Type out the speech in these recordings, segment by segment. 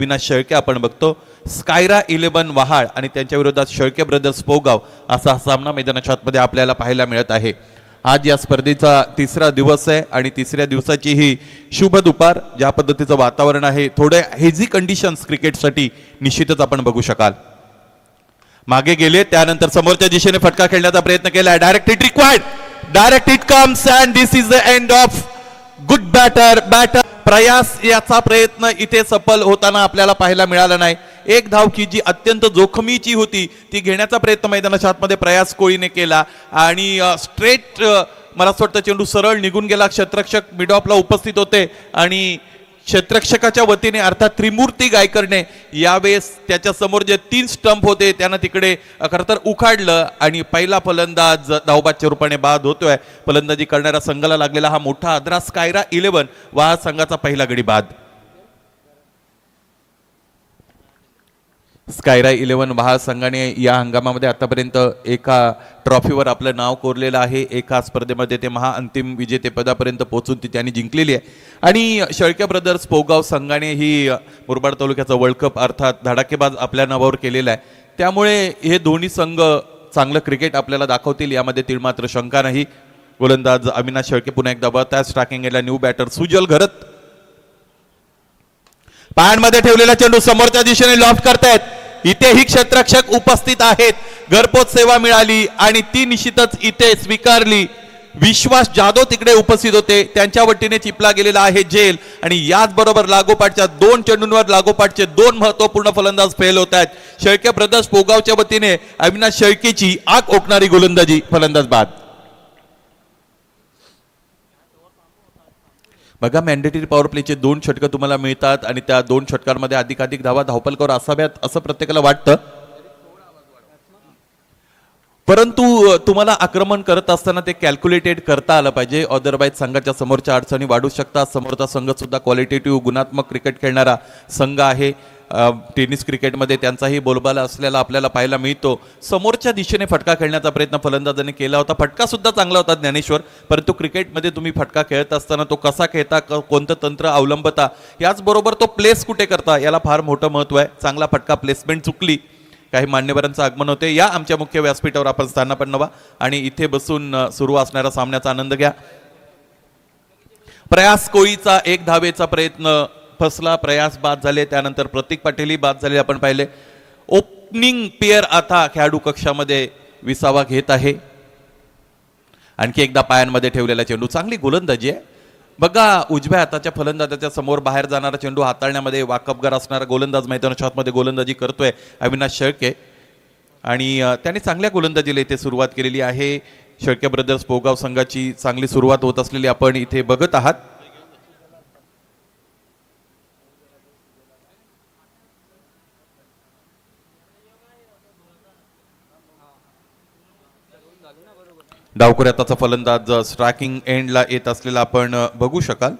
अविनाश शेळके आपण बघतो. स्कायरा 11 वहाळ आणि त्यांच्या विरोधात शेळके ब्रदर्स पोगाव असा सामना मैदानाच्या आतमध्ये आपल्याला पाहायला मिळत आहे. आज या स्पर्धेचा तिसरा दिवस आहे आणि तिसऱ्या दिवसाची ही शुभ दुपार. ज्या पद्धतीचं वातावरण आहे, थोडे हेझी कंडिशन्स क्रिकेटसाठी निश्चितच आपण बघू शकाल. मागे गेले त्यानंतर समोरच्या दिशेने फटका खेळण्याचा प्रयत्न केला. Direct hit required, direct hit comes and this is the end of good batter. प्रयास याचा प्रयत्न इथे सफल होताना आपल्याला पाहायला मिळाला नाही. एक धावकी जी अत्यंत जोखमीची होती ती घेण्याचा प्रयत्न मैदानाच्या आतमध्ये प्रयास कोळीने केला आणि स्ट्रेट मला असं वाटतं चेंडू सरळ निघून गेला. क्षेत्ररक्षक मिड ऑफला उपस्थित होते आणि क्षेत्ररक्षकाच्या वतीने अर्थात त्रिमूर्ती गायकरने यावेळेस त्याच्या समोर जे 3 स्टंप होते त्यांना तिकडे खरं तर उखाडलं आणि पहिला फलंदाज धावबादच्या रूपाने बाद होतोय. फलंदाजी करणाऱ्या संघाला लागलेला हा मोठा आदरा. स्कायरा 11 वा संघाचा पहिला गडी बाद. स्कायरा 11 वहाळ संघाने या हंगामामध्ये आतापर्यंत एका ट्रॉफीवर आपलं नाव कोरलेलं आहे. एका स्पर्धेमध्ये ते महाअंतिम विजेतेपदापर्यंत पोहोचून ती त्यांनी जिंकलेली आहे. आणि शेळके ब्रदर्स पोगाव संघाने ही मुरबाड तालुक्याचा वर्ल्ड कप अर्थात धडाकेबाज आपल्या नावावर केलेला आहे. त्यामुळे हे दोन्ही संघ चांगलं क्रिकेट आपल्याला दाखवतील यामध्ये तीळ मात्र शंका नाही. गोलंदाज अविनाश शेळके पुन्हा एकदा बघताय. स्ट्रायकिंग एंडला न्यू बॅटर सुजल घरत. पायांमध्ये ठेवलेला चेंडू समोरच्या दिशेने लॉफ्ट करतायत. इथेही क्षेत्ररक्षक उपस्थित आहेत. घरपोच सेवा मिळाली आणि ती निश्चितच इथे स्वीकारली. विश्वास जाधव तिकडे उपस्थित होते, त्यांच्या वतीने चिपला गेलेला आहे जेल. आणि याच बरोबर लागोपाठच्या 2 चेंडूंवर लागोपाठचे 2 महत्वपूर्ण फलंदाज फेल होत आहेत. शेळके ब्रदर्स पोगावच्या वतीने अविनाश शेळकेची आग ओकणारी गोलंदाजी, फलंदाज बाद. बघा, मॅन्डेटरी पॉवर प्लेचे 2 षटकं तुम्हाला मिळतात आणि त्या 2 षटकांमध्ये अधिकाधिक धावा धावपलकावर असाव्यात असं प्रत्येकाला वाटतं. परंतु तुम्हाला आक्रमण करत असताना ते कॅल्क्युलेटेड करता आलं पाहिजे. अदरवाईज संघाच्या समोरच्या अडचणी वाढू शकतात. समोरचा संघ सुद्धा क्वालिटेटिव्ह गुणात्मक क्रिकेट खेळणारा संघ आहे. टेनिस क्रिकेटमध्ये त्यांचाही बोलबाला असलेला आपल्याला पाहायला मिळतो. समोरच्या दिशेने फटका खेळण्याचा प्रयत्न फलंदाजाने केला होता. फटका सुद्धा चांगला होता ज्ञानेश्वर, परंतु क्रिकेटमध्ये तुम्ही फटका खेळत असताना तो कसा खेळता, कोणतं तंत्र अवलंबता, याचबरोबर तो प्लेस कुठे करता याला फार मोठं महत्त्व आहे. चांगला फटका प्लेसमेंट चुकली, काही मान्यवरांचं आगमन होते. या आमच्या मुख्य व्यासपीठावर आपण स्थानापन्न व्हा आणि इथे बसून सुरू असणाऱ्या सामन्याचा आनंद घ्या. प्रयास कोळीचा 1 धावेचा प्रयत्न फसला. प्रयास बाद झाले. त्यानंतर प्रतीक पाटीलही बाद झाले आपण पाहिले. ओपनिंग पेअर आता खेळाडू कक्षामध्ये विसावा घेत आहे. आणखी एकदा पायांमध्ये ठेवलेला चेंडू, चांगली गोलंदाजी आहे. बघा, उजव्या हाताच्या फलंदाजाच्या समोर बाहेर जाणारा चेंडू हाताळण्यामध्ये वाकबगार असणारा गोलंदाज मैदानाच्या आतमध्ये गोलंदाजी करतोय अविनाश शेळके आणि त्याने चांगल्या गोलंदाजीला इथे सुरुवात केलेली आहे. शेळके ब्रदर्स पोगाव संघाची चांगली सुरुवात होत असलेली आपण इथे बघत आहात. डावखुऱ्याचा फलंदाज स्ट्रायकिंग एंडला येत असलेला आपण बघू शकाल.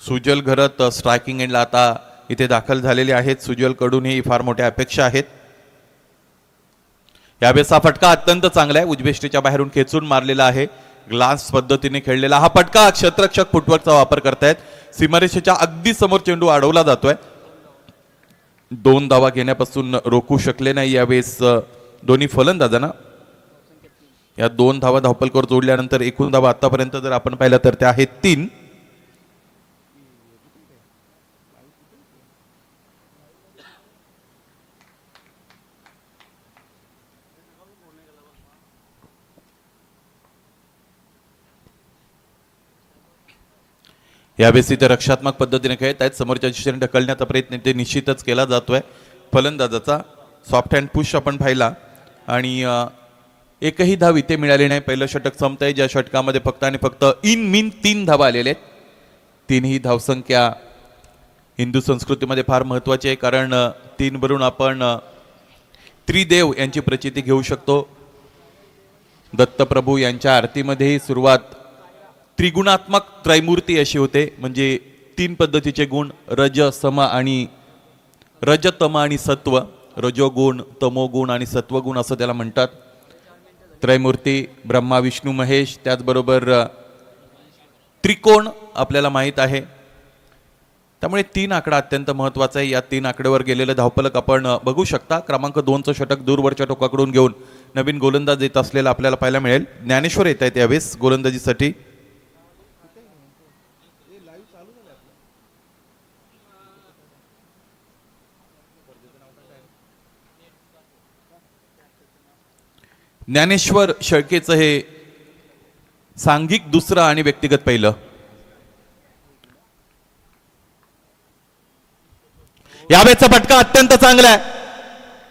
सुजल घरत स्ट्रायकिंग एंडला आता इथे दाखल झालेले आहेत. सुजल कडूनही फार मोठ्या अपेक्षा आहेत. यावेळेस हा फटका अत्यंत चांगला आहे. उजवेष्टीच्या बाहेरून खेचून मारलेला आहे. ग्लास पद्धतीने खेळलेला हा फटका. क्षेत्ररक्षक फुटवर्कचा वापर करतायत. सीमारेषेच्या अगदी समोर चेंडू अडवला जातोय. 2 धावा घेण्यापासून रोखू शकले नाही यावेळेस दोन्ही फलंदाजांना. या 2 धावा धावपलकावर जोडल्यानंतर एकूण धावा आतापर्यंत जर आपण पाहिलं तर त्या आहेत 3. यावेळेस इथे रक्षात्मक पद्धतीने खेळत आहेत. समोरच्या दिशेने ढकलण्याचा प्रयत्न ते निश्चितच केला जातोय. फलंदाजाचा सॉफ्ट हँड पुश आपण पाहिला आणि एकही धाव इथे मिळाली नाही. पहिलं षटक संपतंय, ज्या षटकामध्ये फक्त आणि फक्त इन मीन 3 धावा आलेले आहेत. 3ही धावसंख्या हिंदू संस्कृतीमध्ये फार महत्त्वाची आहे, कारण 3 वरून आपण त्रिदेव यांची प्रचिती घेऊ शकतो. दत्तप्रभू यांच्या आरतीमध्येही सुरुवात त्रिगुणात्मक त्रैमूर्ती अशी होते, म्हणजे 3 पद्धतीचे गुण, रज सम आणि रजतम आणि सत्व, रजोगुण, तमोगुण आणि सत्वगुण असं त्याला म्हणतात. त्रैमूर्ती ब्रह्मा विष्णू महेश, त्याचबरोबर त्रिकोण आपल्याला माहीत आहे. त्यामुळे 3 आकडा अत्यंत महत्त्वाचा आहे. या 3 आकड्यावर गेलेलं धावफलक आपण बघू शकता. क्रमांक 2चं षटक दूरवरच्या टोकाकडून घेऊन नवीन गोलंदाज येत असलेला आपल्याला पाहायला मिळेल. ज्ञानेश्वर येत आहेत यावेळेस गोलंदाजीसाठी. ज्ञानेश्वर शेळकेचं हे सांघिक दुसरं आणि व्यक्तिगत पहिलं. यावेळेचा फटका अत्यंत चांगला आहे.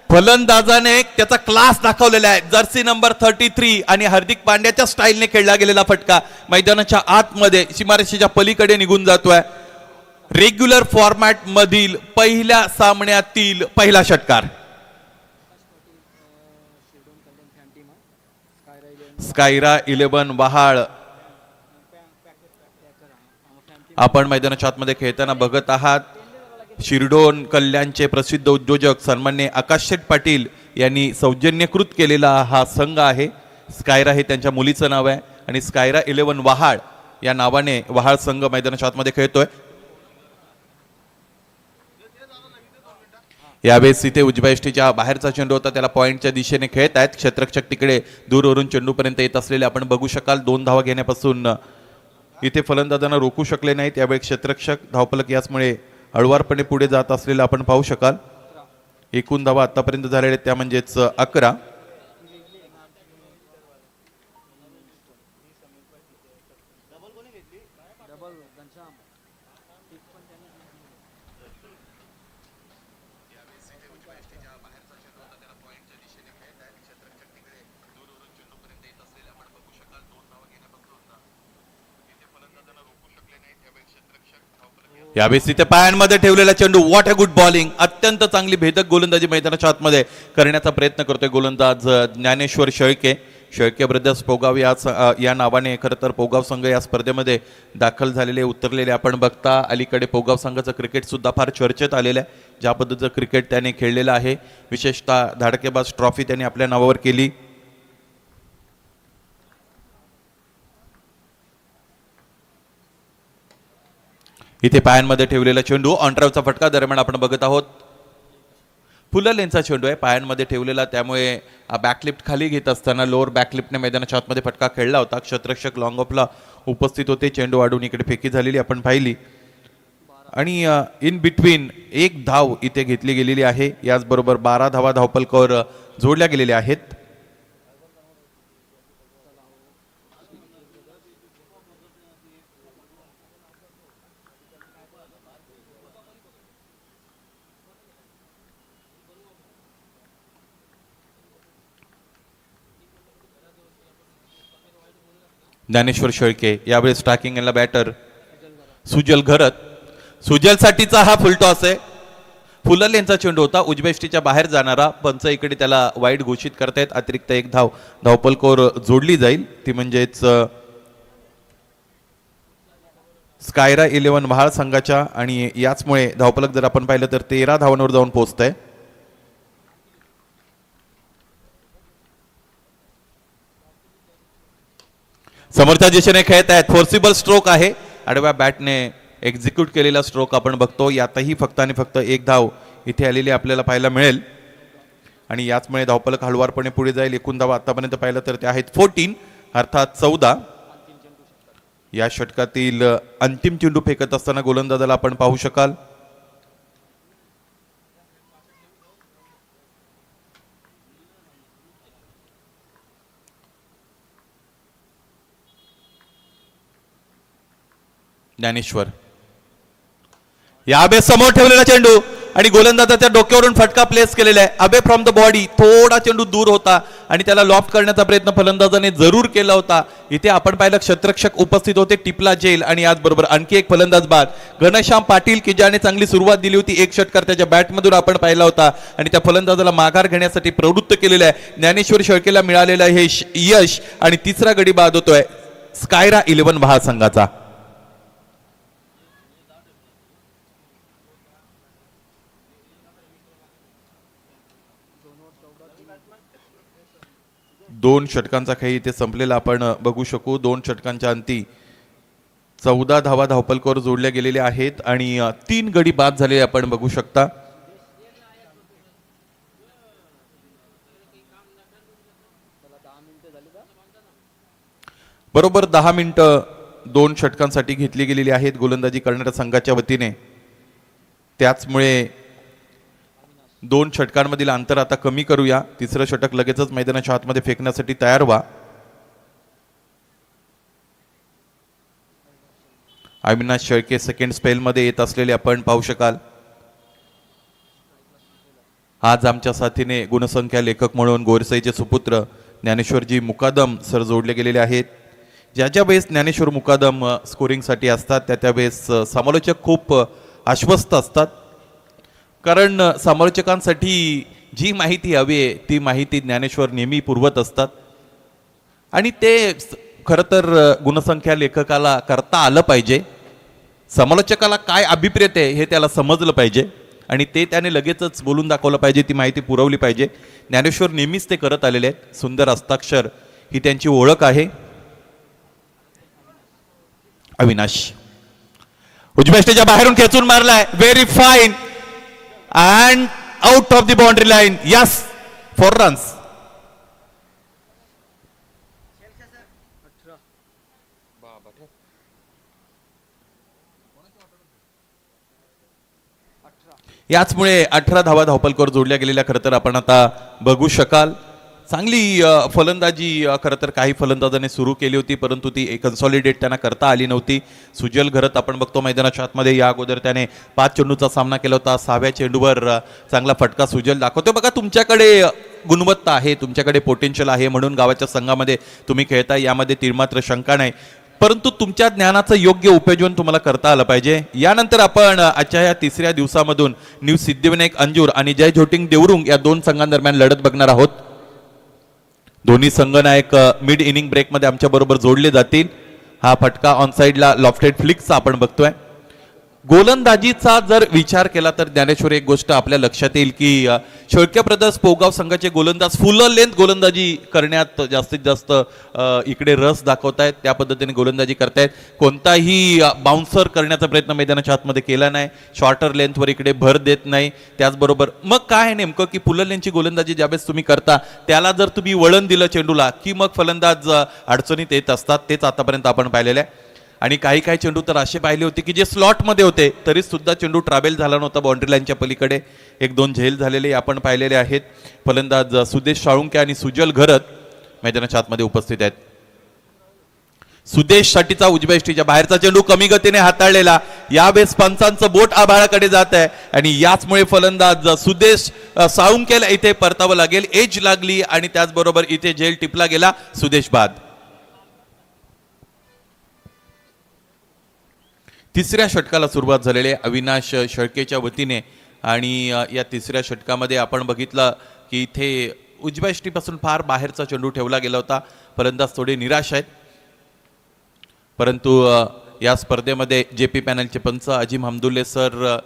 फलंदाजाने त्याचा क्लास दाखवलेला आहे. जर्सी नंबर 33 आणि हार्दिक पांड्याच्या स्टाईलने खेळला गेलेला फटका मैदानाच्या आतमध्ये सीमारेषेच्या पलीकडे निघून जातोय. रेग्युलर फॉर्मॅट मधील पहिल्या सामन्यातील पहिला षटकार. स्कायरा 11 वहाळ आपण मैदानाच्या आतमध्ये खेळताना बघत आहात. शिरडोन कल्याणचे प्रसिद्ध उद्योजक सन्माननीय आकाश शेठ पाटील यांनी सौजन्यकृत केलेला हा संघ आहे. स्कायरा हे त्यांच्या मुलीचं नाव आहे आणि स्कायरा 11 वहाळ या नावाने वहाळ संघ मैदानाच्या आतमध्ये खेळतोय. यावेळेस इथे उजव्या यष्टीच्या बाहेरचा चेंडू होता, त्याला पॉइंटच्या दिशेने खेळत आहेत. क्षेत्ररक्षक तिकडे दूरवरून चेंडूपर्यंत येत असलेले आपण बघू शकाल. 2 धावा घेण्यापासून इथे फलंदाजांना रोखू शकले नाहीत. यावेळी क्षेत्ररक्षक धावफलक याचमुळे हळुवारपणे पुढे जात असलेलं आपण पाहू शकाल. एकूण धावा आतापर्यंत झालेल्या त्या म्हणजेच 11. यावेळेस तिथे पायांमध्ये ठेवलेला चेंडू. What a good bowling. अत्यंत चांगली भेदक गोलंदाजी मैदानाच्या आतमध्ये करण्याचा प्रयत्न करतोय गोलंदाज ज्ञानेश्वर शेळके. शेळके ब्रदर्स पोगाव या नावाने खरं तर पोगाव संघ या स्पर्धेमध्ये दाखल झालेले उतरलेले आपण बघता. अलीकडे पोगाव संघाचं क्रिकेट सुद्धा फार चर्चेत आलेलं आहे. ज्या पद्धतीचं क्रिकेट त्याने खेळलेलं आहे, विशेषतः धाडकेबाज ट्रॉफी त्यांनी आपल्या नावावर केली. इथे पायांमध्ये ठेवलेला चेंडू. ऑनड्राईव्हचा फटका दरम्यान आपण बघत आहोत. फुल लेनचा चेंडू आहे पायांमध्ये ठेवलेला, त्यामुळे बॅकलिफ्ट खाली घेत असताना लोअर बॅकलिफ्टने मैदानाच्या आतमध्ये फटका खेळला होता. क्षेत्ररक्षक लॉंग ऑफला उपस्थित होते. चेंडू वाढून इकडे फेकी झालेली आपण पाहिली आणि इन बिटवीन 1 धाव इथे घेतली गेलेली आहे. याचबरोबर 12 धावा धावफलकावर जोडल्या गेलेल्या आहेत. ज्ञानेश्वर शेळके यावेळेस स्टार्किंग याला बॅटर सुजल घरत. सुजलसाठीचा हा फुलटॉस आहे. फुल लेनचा चेंडू होता, उजव्या यष्टीच्या बाहेर जाणारा. पंच इकडे त्याला वाईड घोषित करतायत. अतिरिक्त 1 धाव धावफलकावर जोडली जाईल, ती म्हणजेच स्कायरा 11 वहाळ संघाच्या. आणि याचमुळे धावफलक जर आपण पाहिलं तर 13 धावांवर जाऊन पोहोचतंय. समोरच्या दिशेने खेळत आहेत. फोर्सिबल स्ट्रोक आहे. आडव्या बॅटने एक्झिक्यूट केलेला स्ट्रोक आपण बघतो. यातही फक्त आणि फक्त 1 धाव इथे आलेली आपल्याला पाहायला मिळेल आणि याचमुळे धावफलक हळुवारपणे पुढे जाईल. एकूण धावा आतापर्यंत पाहिलं तर ते आहेत 14 अर्थात 14. या षटकातील अंतिम चेंडू फेकत असताना गोलंदाजाला आपण पाहू शकाल. ज्ञानेश्वर यावेळेस समोर ठेवलेला चेंडू आणि गोलंदाजाच्या डोक्यावरून फटका प्लेस केलेला आहे. अबे फ्रॉम द बॉडी. थोडा चेंडू दूर होता आणि त्याला लॉफ्ट करण्याचा प्रयत्न फलंदाजाने जरूर केला होता. इथे आपण पाहिलं क्षेत्ररक्षक उपस्थित होते. टिपला जेल आणि याचबरोबर आणखी एक फलंदाज बाद घनश्याम पाटील की ज्याने चांगली सुरुवात दिली होती. 1 षटकार त्याच्या बॅटमधून आपण पाहिला होता आणि त्या फलंदाजाला माघार घेण्यासाठी प्रवृत्त केलेलं आहे. ज्ञानेश्वर शेळकेला मिळालेलं हे यश आणि 3रा गडी बाद होतोय स्कायरा 11 वहाळ संघाचा. दोन षटकांचा खेळ इथे संपलेला आपण बघू शकू. 2 षटकांच्या अंती 14 धावा धावपलकावर जोडल्या गेलेल्या आहेत आणि 3 गडी बाद झालेले आपण बघू शकता. बरोबर 10 मिनिटं 2 षटकांसाठी घेतली गेलेली आहेत गोलंदाजी करणाऱ्या संघाच्या वतीने. त्याचमुळे 2 षटकांमधील अंतर आता कमी करूया. तिसरं षटक लगेचच मैदानाच्या आतमध्ये फेकण्यासाठी तयार व्हा. अविनाश शेळके सेकंड स्पेलमध्ये येत असलेले आपण पाहू शकाल. आज आमच्या साथीने गुणसंख्या लेखक म्हणून गोरसईचे सुपुत्र ज्ञानेश्वरजी मुकादम सर जोडले गेलेले आहेत. ज्या वेळेस ज्ञानेश्वर मुकादम स्कोरिंगसाठी असतात त्या वेळेस समालोचक खूप आश्वस्त असतात, कारण समालोचकांसाठी जी माहिती हवी आहे ती माहिती ज्ञानेश्वर नेहमी पुरवत असतात आणि ते खरं तर गुणसंख्या लेखकाला करता आलं पाहिजे. समालोचकाला काय अभिप्रेत आहे हे त्याला समजलं पाहिजे आणि ते त्याने लगेचच बोलून दाखवलं पाहिजे, ती माहिती पुरवली पाहिजे. ज्ञानेश्वर नेहमीच ते करत आलेले आहेत. सुंदर हस्ताक्षर ही त्यांची ओळख आहे. अविनाश उजव्या स्टेजच्या बाहेरून खेचून मारलाय, very fine and out of the boundary line. Yes, 4 runs. याचमुळे 18 धावा धावपलकावर जोडल्या गेलेल्या खरं तर आपण आता बघू शकाल. चांगली फलंदाजी खरं तर काही फलंदाजांनी सुरू केली होती, परंतु ती कन्सॉलिडेट त्यांना करता आली नव्हती. सुजल घरत आपण बघतो मैदानाच्या आतमध्ये या अगोदर त्याने 5 चेंडूचा सामना केला होता. 6व्या चेंडूवर चांगला फटका सुजल दाखवतो. बघा, तुमच्याकडे गुणवत्ता आहे, तुमच्याकडे पोटेन्शियल आहे म्हणून गावाच्या संघामध्ये तुम्ही खेळता, यामध्ये तीळमात्र शंका नाही, परंतु तुमच्या ज्ञानाचं योग्य उपयोजन तुम्हाला करता आलं पाहिजे. यानंतर आपण आजच्या या तिसऱ्या दिवसामधून न्यू सिद्धिविनायक अंजूर आणि जय झोटिंग देवरुंग या 2 संघांदरम्यान लढत बघणार आहोत. दोन्ही संघनायक मिड इनिंग ब्रेकमध्ये आमच्या बरोबर जोडले जातील. हा फटका ऑन साइडला लॉफ्टेड फ्लिक्सचा आपण बघतोय. गोलंदाजीचा जर विचार केला तर ज्ञानेश्वर एक गोष्ट आपल्या लक्षात येईल की शेळके ब्रदर्स पोगाव संघाचे गोलंदाज फुल लेंथ गोलंदाजी करण्यात जास्तीत जास्त इकडे रस दाखवतायत, त्या पद्धतीने गोलंदाजी करतायत. कोणताही बाउन्सर करण्याचा प्रयत्न मैदानाच्या आतमध्ये केला नाही, शॉर्टर लेंथवर इकडे भर देत नाही. त्याचबरोबर मग काय नेमकं की फुल लेंथची गोलंदाजी ज्यावेळेस तुम्ही करता त्याला जर तुम्ही वळण दिलं चेंडूला की मग फलंदाज अडचणीत येत असतात. तेच आतापर्यंत आपण पाहिलेलं आहे. आणि काही काही चेंडू तर असे पाहिले होते की जे स्लॉटमध्ये होते तरी सुद्धा चेंडू ट्रॅव्हल झाला नव्हता बाउंड्री लाईनच्या पलीकडे. 1-2 झेल झालेले आपण पाहिलेले आहेत. फलंदाज सुदेश साळुंके आणि सुजल घरत मैदानाच्या आतमध्ये उपस्थित आहेत. सुदेश साठीचा उजव्या यष्टीच्या बाहेरचा चेंडू कमी गतीने हाताळलेला, यावेळेस पंचांचं बोट आभाळाकडे जात आहे आणि याचमुळे फलंदाज सुदेश साळुंकेला इथे परतावं लागेल. एज लागली आणि त्याचबरोबर इथे झेल टिपला गेला. सुदेश बाद. तिसऱ्या षटकाला सुरुवात झालेली आहे अविनाश शेळकेच्या वतीने आणि या तिसऱ्या षटकामध्ये आपण बघितलं की इथे उजव्या यष्टीपासून फार बाहेरचा चेंडू ठेवला गेला होता. फलंदाज थोडे निराश आहेत, परंतु या स्पर्धेमध्ये JP पॅनलचे पंच अजिम हमदुल्ले सर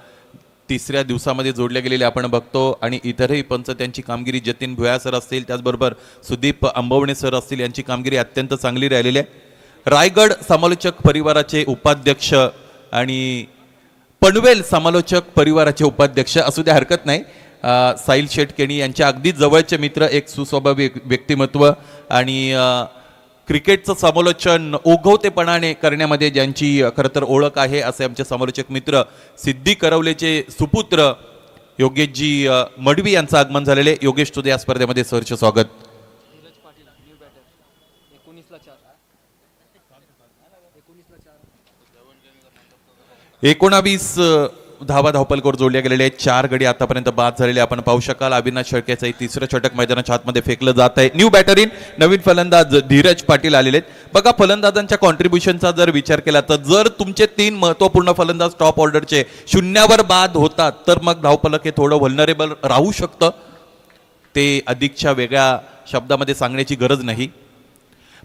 तिसऱ्या दिवसामध्ये जोडले गेलेले आपण बघतो आणि इतरही पंच त्यांची कामगिरी, जतीन भुया सर असतील, त्याचबरोबर सुदीप अंबवणे सर असतील, यांची कामगिरी अत्यंत चांगली राहिलेली आहे. रायगड समालोचक परिवाराचे उपाध्यक्ष आणि पनवेल समालोचक परिवाराचे उपाध्यक्ष असू द्या, हरकत नाही, साहिल शेठ केणी यांच्या अगदी जवळचे मित्र, एक सुस्वभावी व्यक्तिमत्व आणि क्रिकेटचं समालोचन ओघवतेपणाने करण्यामध्ये ज्यांची खरं तर ओळख आहे असे आमचे समालोचक मित्र सिद्धी करवलेचे सुपुत्र योगेशजी मडवी यांचं आगमन झालेले. योगेश, तुझे या स्पर्धेमध्ये सहर्ष स्वागत. 19 धावा धावपलकावर जोडल्या गेलेले आहेत. 4 गडी आतापर्यंत बाद झालेले आपण पाहू शकाल. अविनाश शेळकेचं तिसरं षटक मैदानाच्या आतमध्ये फेकलं जात आहे. न्यू बॅटर इन, नवीन फलंदाज धीरज पाटील आलेले आहेत. बघा, फलंदाजांच्या कॉन्ट्रीब्युशनचा जर विचार केला तर जर तुमचे 3 महत्वपूर्ण फलंदाज टॉप ऑर्डरचे 0वर बाद होतात तर मग धावपलक हे थोडं व्हल्नरेबल राहू शकतं. ते अधिकच्या वेगळ्या शब्दामध्ये सांगण्याची गरज नाही.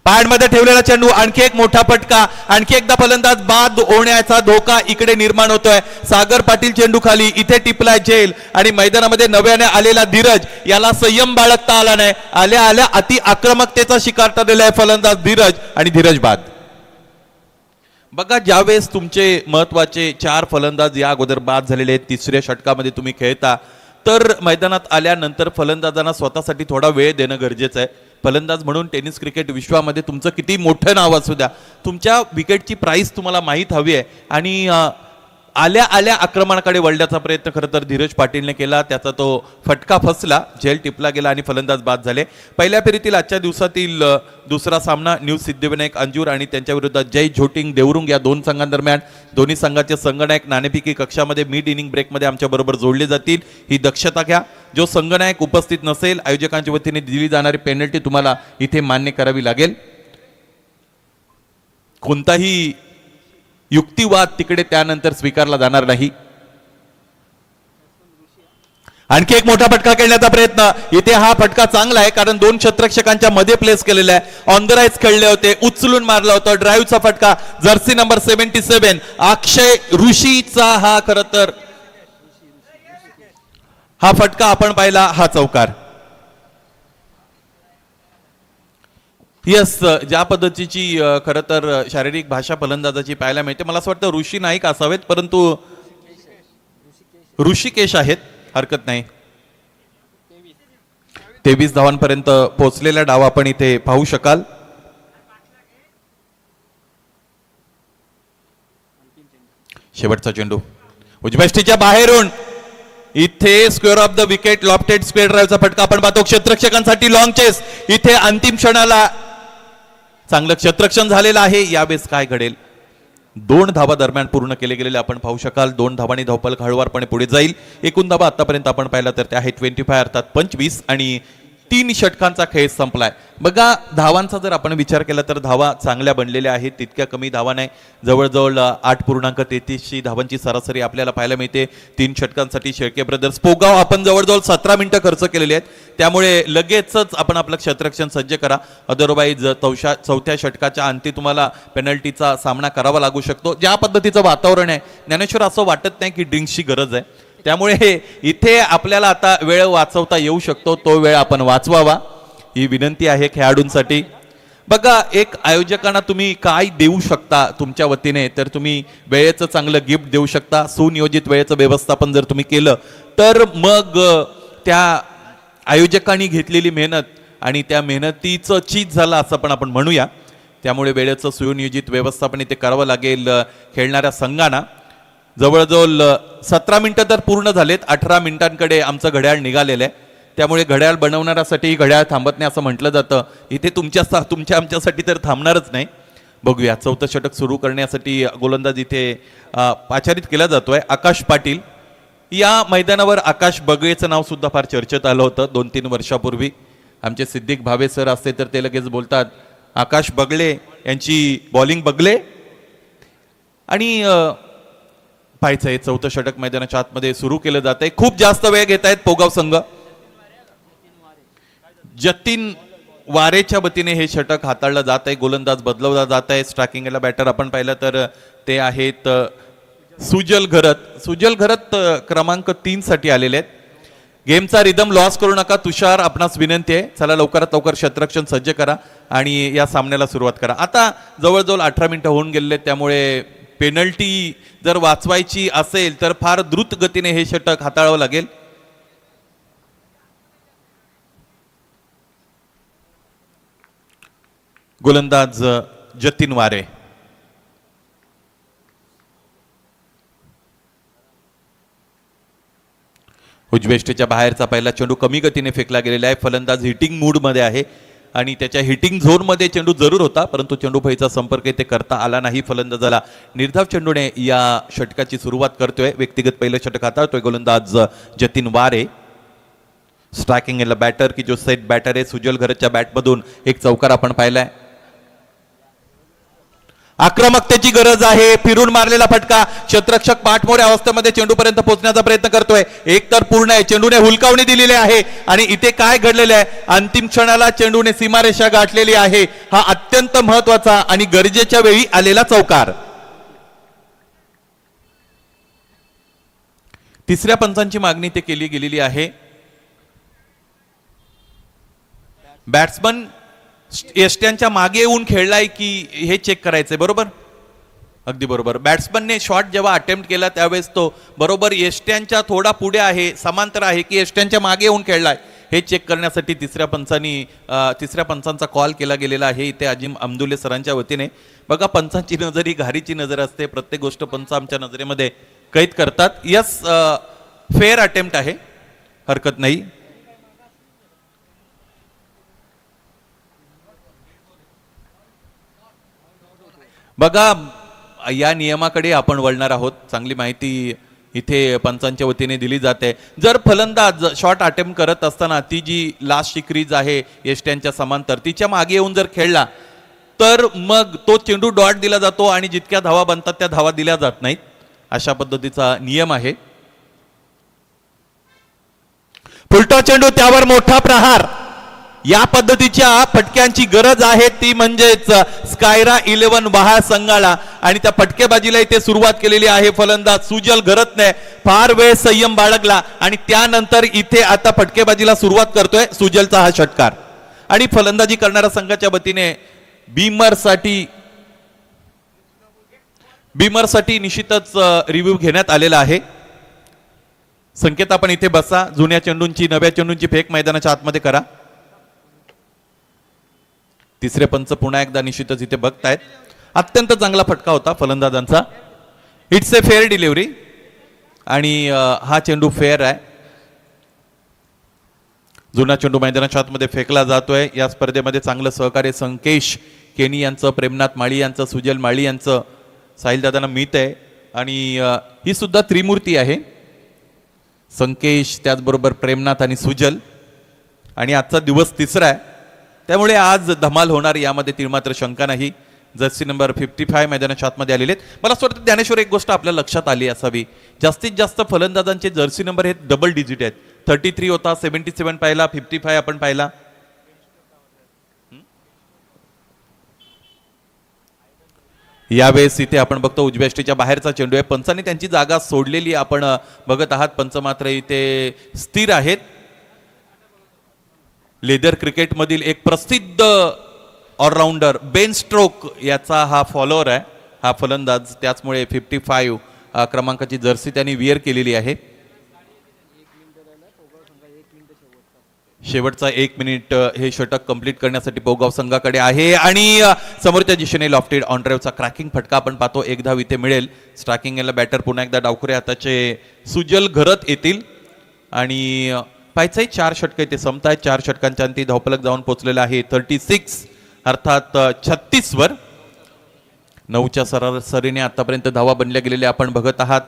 पॅडमध्ये ठेवलेला चेंडू, आणखी एक मोठा फटका, आणखी एकदा फलंदाज बाद होण्याचा धोका इकडे निर्माण होतोय. सागर पाटील चेंडू खाली, इथे टिपलाय झेल आणि मैदानामध्ये नव्याने आलेला धीरज, याला संयम बाळगता आला नाही. आल्या आल्या अति आक्रमकतेचा शिकार ठरलेला आहे फलंदाज धीरज आणि धीरज बाद. बघा, ज्यावेळेस तुमचे महत्वाचे 4 फलंदाज या अगोदर बाद झालेले आहेत, तिसऱ्या षटकामध्ये तुम्ही खेळता, तर मैदानात आल्यानंतर फलंदाजांना स्वतःसाठी थोडा वेळ देणं गरजेचं आहे. फलंदाज म्हणून टेनिस क्रिकेट विश्वामध्ये तुमचं किती मोठं नाव असू द्या, तुमच्या विकेटची प्राईस तुम्हाला माहीत हवी आहे. आणि आल्या आल्या आक्रमणाकडे वळण्याचा प्रयत्न खरं तर धीरज पाटीलने केला. त्याचा तो फटका फसला, झेल टिपला गेला आणि फलंदाज बाद झाले. पहिल्या फेरीतील आजच्या दिवसातील दुसरा सामना न्यू सिद्धिविनायक अंजूर आणि त्यांच्या विरोधात जय झोटिंग देवरुंग या दोन संघांदरम्यान. दोन्ही संघाचे संघनायक नाणेफेकी कक्षामध्ये मिड इनिंग ब्रेकमध्ये आमच्या बरोबर जोडले जातील. ही दक्षता घ्या. जो संघनायक उपस्थित नसेल, आयोजकांच्या वतीने दिली जाणारी पेनल्टी तुम्हाला इथे मान्य करावी लागेल. कोणताही युक्तिवाद तिकडे त्यानंतर स्वीकारला जाणार नाही. आणखी एक मोठा फटका खेळण्याचा प्रयत्न. इथे हा फटका चांगला आहे कारण 2 क्षेत्ररक्षकांच्या मध्ये प्लेस केलेला आहे. ऑन द राईज खेळले होते, उचलून मारला होता. ड्राईव्हचा फटका, जर्सी नंबर 77 अक्षय ऋषीचा हा खरं तर हा फटका आपण पाहिला, हा चौकार. यस, ज्या पद्धतीची खरं तर शारीरिक भाषा फलंदाजाची पाहायला मिळते, मला असं वाटतं ऋषी नाईक असावेत, परंतु ऋषिकेश आहेत, हरकत नाही. 23 धावांपर्यंत पोहोचलेला डाव आपण इथे पाहू शकाल. शेवटचा चेंडू उजव्या बाहेरून, इथे square of the wicket, lofted square ड्राईव्हचा फटका आपण पाहतो. क्षेत्ररक्षकांसाठी लॉंग चेस, इथे अंतिम क्षणाला चांगलं क्षेत्ररक्षण झालेलं आहे. यावेळेस काय घडेल? 2 धावा दरम्यान पूर्ण केले गेलेले आपण पाहू शकाल. 2 धावांनी धावफलक हळूवारपणे पुढे जाईल. एकूण धावा आतापर्यंत आपण पाहिला तर त्या आहेत 25 अर्थात 25 आणि 3 षटकांचा खेळ संपलाय. बघा, धावांचा जर आपण विचार केला तर धावा चांगल्या बनलेल्या आहेत, तितक्या कमी धावा नाही. जवळजवळ 8.33 धावांची सरासरी आपल्याला पाहायला मिळते 3 षटकांसाठी. शेळके ब्रदर्स पोगाव आपण जवळजवळ 17 मिनिटं खर्च केलेली आहेत, त्यामुळे लगेचच आपण आपलं क्षेत्ररक्षण सज्ज करा. अदरवाईज चौथ्या षटकाच्या अंती तुम्हाला पेनल्टीचा सामना करावा लागू शकतो. ज्या पद्धतीचं वातावरण आहे, ज्ञानेश्वर असं वाटत नाही की ड्रिंक्सची गरज आहे, त्यामुळे इथे आपल्याला आता वेळ वाचवता येऊ शकतो, तो वेळ आपण वाचवावा ही विनंती आहे खेळाडूंसाठी. बघा, एक आयोजकांना तुम्ही काय देऊ शकता तुमच्या वतीने, तर तुम्ही वेळेचं चांगलं गिफ्ट देऊ शकता. सुनियोजित वेळेचं व्यवस्थापन जर तुम्ही केलं तर मग त्या आयोजकांनी घेतलेली मेहनत आणि त्या मेहनतीचं चीज झालं असं पण आपण म्हणूया. त्यामुळे वेळेचं सुनियोजित व्यवस्थापन इथे करावं लागेल खेळणाऱ्या संघांना. जवळजवळ 17 मिनिटं तर पूर्ण झालेत, 18 मिनिटांकडे आमचं घड्याळ निघालेलं आहे. त्यामुळे घड्याळ बनवणाऱ्यासाठी घड्याळ थांबत नाही असं म्हटलं जातं. इथे तुमच्या आमच्यासाठी तर थांबणारच नाही. बघूया, चौथं षटक सुरू करण्यासाठी गोलंदाज इथे पाचारित केला जातोय आकाश पाटील. या मैदानावर आकाश बगळेचं नाव सुद्धा फार चर्चेत आलं होतं 2-3 वर्षापूर्वी. आमचे सिद्दीक भावे सर असते तर ते लगेच बोलतात आकाश बगळे यांची बॉलिंग बगले. आणि पाहायचं आहे, चौथं षटक मैदानाच्या आतमध्ये सुरू केलं जात आहे. खूप जास्त वेळ घेत आहेत पोगाव संघ. जतीन वारेच्या वतीने हे षटक हाताळलं जात आहे. गोलंदाज बदलवला जात आहे. स्ट्रायकिंगला बॅटर आपण पाहिलं तर ते आहेत सुजल घरत. सुजल घरत क्रमांक 3 साठी आलेले आहेत. गेमचा रिदम लॉस करू नका तुषार, आपणास विनंती आहे. चला लवकरात लवकर क्षेत्ररक्षण सज्ज करा आणि या सामन्याला सुरुवात करा. आता जवळजवळ 18 मिनिटं होऊन गेलेले आहेत, त्यामुळे पेनल्टी जर वाचवायची असेल तर फार द्रुत गतीने हे षटक हाताळावं लागेल. गोलंदाज जतीन वारे. उजवेष्टीच्या बाहेरचा पहिला चेंडू कमी गतीने फेकला गेलेला आहे. फलंदाज हिटिंग मूड मध्ये आहे आणि त्याच्या हिटिंग झोन मध्ये चेंडू जरूर होता, परंतु चेंडू फळीचा संपर्क इथे करता आला नाही फलंदाजाला. निर्धाव चेंडूने या षटकाची सुरुवात करतोय. व्यक्तिगत पहिलं षटक हाताळतोय गोलंदाज जतीन वारे. स्ट्रायकिंगला बॅटर की जो सेट बॅटर आहे सुजल घरच्या बॅटमधून एक चौकार आपण पाहिलाय. आक्रमकतेची गरज आहे. फिरून मारलेला फटका. क्षेत्ररक्षक पाठमोऱ्या अवस्थेमध्ये चेंडूपर्यंत पोहोचण्याचा प्रयत्न करतोय. एक तर पूर्ण आहे, चेंडूने हुलकावणी दिलेली आहे आणि इथे काय घडलेलं आहे, अंतिम क्षणाला चेंडूने सीमारेषा गाठलेली आहे. हा अत्यंत महत्वाचा आणि गरजेच्या वेळी आलेला चौकार. तिसऱ्या पंचांची मागणी ते केली गेलेली आहे. बॅट्समन यष्ट्यांच्या मागे येऊन खेळलाय की हे चेक करायचंय, बरोबर. अगदी बरोबर. बॅट्समनने शॉट जेव्हा अटेम्प्ट केला त्यावेळेस तो बरोबर यष्ट्यांच्या थोडा पुढे आहे, समांतर आहे की यष्ट्यांच्या मागे येऊन खेळलाय हे चेक करण्यासाठी तिसऱ्या पंचांचा कॉल केला गेलेला आहे इथे अजिम अमदुल्ले सरांच्या वतीने. बघा, पंचांची नजर ही घारीची नजर असते, प्रत्येक गोष्ट पंच आमच्या नजरेमध्ये कैद करतात. यस, फेअर अटेम्प्ट आहे, हरकत नाही. बघा, या नियमाकडे आपण वळणार आहोत. चांगली माहिती इथे पंचांच्या वतीने दिली जाते. जर फलंदाज शॉट अटेम्प्ट करत असताना ती जी लास्टची क्रीज आहे यष्ट्यांच्या समांतर तिच्या मागे येऊन जर खेळला तर मग तो चेंडू डॉट दिला जातो आणि जितक्या धावा बनतात त्या धावा दिल्या जात नाहीत. अशा पद्धतीचा नियम आहे. फुलटॉ चेंडू, त्यावर मोठा प्रहार. या पद्धतीच्या फटक्यांची गरज आहे, ती म्हणजेच स्कायरा 11 वहाळ संघाला. आणि त्या फटकेबाजीला इथे सुरुवात केलेली आहे फलंदाज सुजल घरतने. फार वेळ संयम बाळगला आणि त्यानंतर इथे आता फटकेबाजीला सुरुवात करतोय सुजलचा हा षटकार. आणि फलंदाजी करणाऱ्या संघाच्या वतीने बीमरसाठी निश्चितच रिव्ह्यू घेण्यात आलेला आहे. संकेत, आपण इथे बसा. जुन्या चेंडूंची नव्या चेंडूंची फेक मैदानाच्या आतमध्ये करा. तिसरे पंच पुन्हा एकदा निश्चितच इथे बघतायत. अत्यंत चांगला फटका होता फलंदाजांचा. इट्स ए फेअर डिलिव्हरी आणि हा चेंडू फेअर आहे. जुना चेंडू मैदानाच्या आतमध्ये फेकला जातोय. या स्पर्धेमध्ये चांगलं सहकार्य संकेश केनी यांचं, प्रेमनाथ माळी यांचं, सुजल माळी यांचं साहिल दादांना मिळत आहे. आणि ही सुद्धा त्रिमूर्ती आहे, संकेश त्याचबरोबर प्रेमनाथ आणि सुजल. आणि आजचा दिवस तिसरा आहे त्यामुळे आज धमाल होणार यामध्ये तिळमात्र शंका नाही. जर्सी नंबर 55 मैदानाच्या आतमध्ये आलेले आहेत. मला असं वाटतं ज्ञानेश्वर एक गोष्ट आपल्या लक्षात आली असावी, जास्तीत जास्त फलंदाजांचे जर्सी नंबर हे डबल डिजिट आहेत. 33 होता, 77 पाहिला, 55 आपण पाहिला. यावेळेस इथे आपण बघतो उजव्या यष्टीच्या बाहेरचा चेंडू आहे. पंचांनी त्यांची जागा सोडलेली आपण बघत आहात. पंच मात्र इथे स्थिर आहेत. लेदर क्रिकेटमधील एक प्रसिद्ध ऑलराऊंडर बेन स्ट्रोक याचा हा फॉलोअर आहे हा फलंदाज. त्याचमुळे 55 क्रमांकाची जर्सी त्यांनी विअर केलेली आहे. शेवटचा 1 मिनिट हे षटक कंप्लीट करण्यासाठी पोगाव संघाकडे आहे. आणि समोरच्या दिशेने लॉफ्टेड ऑन ड्राईव्हचा क्रॅकिंग फटका आपण पाहतो. एक धाव इथे मिळेल. स्ट्रायकिंग याला बॅटर पुन्हा एकदा डावखुरे हाताचे सुजल घरत येतील. आणि पाहायचंय 4 षटक इथे संपत आहेत. 4 षटकांच्या अंती धावफलक जाऊन पोहोचलेला आहे 36 अर्थात 36 वर. 9च्या सरासरीने आतापर्यंत धावा बनल्या गेलेल्या आपण बघत आहात.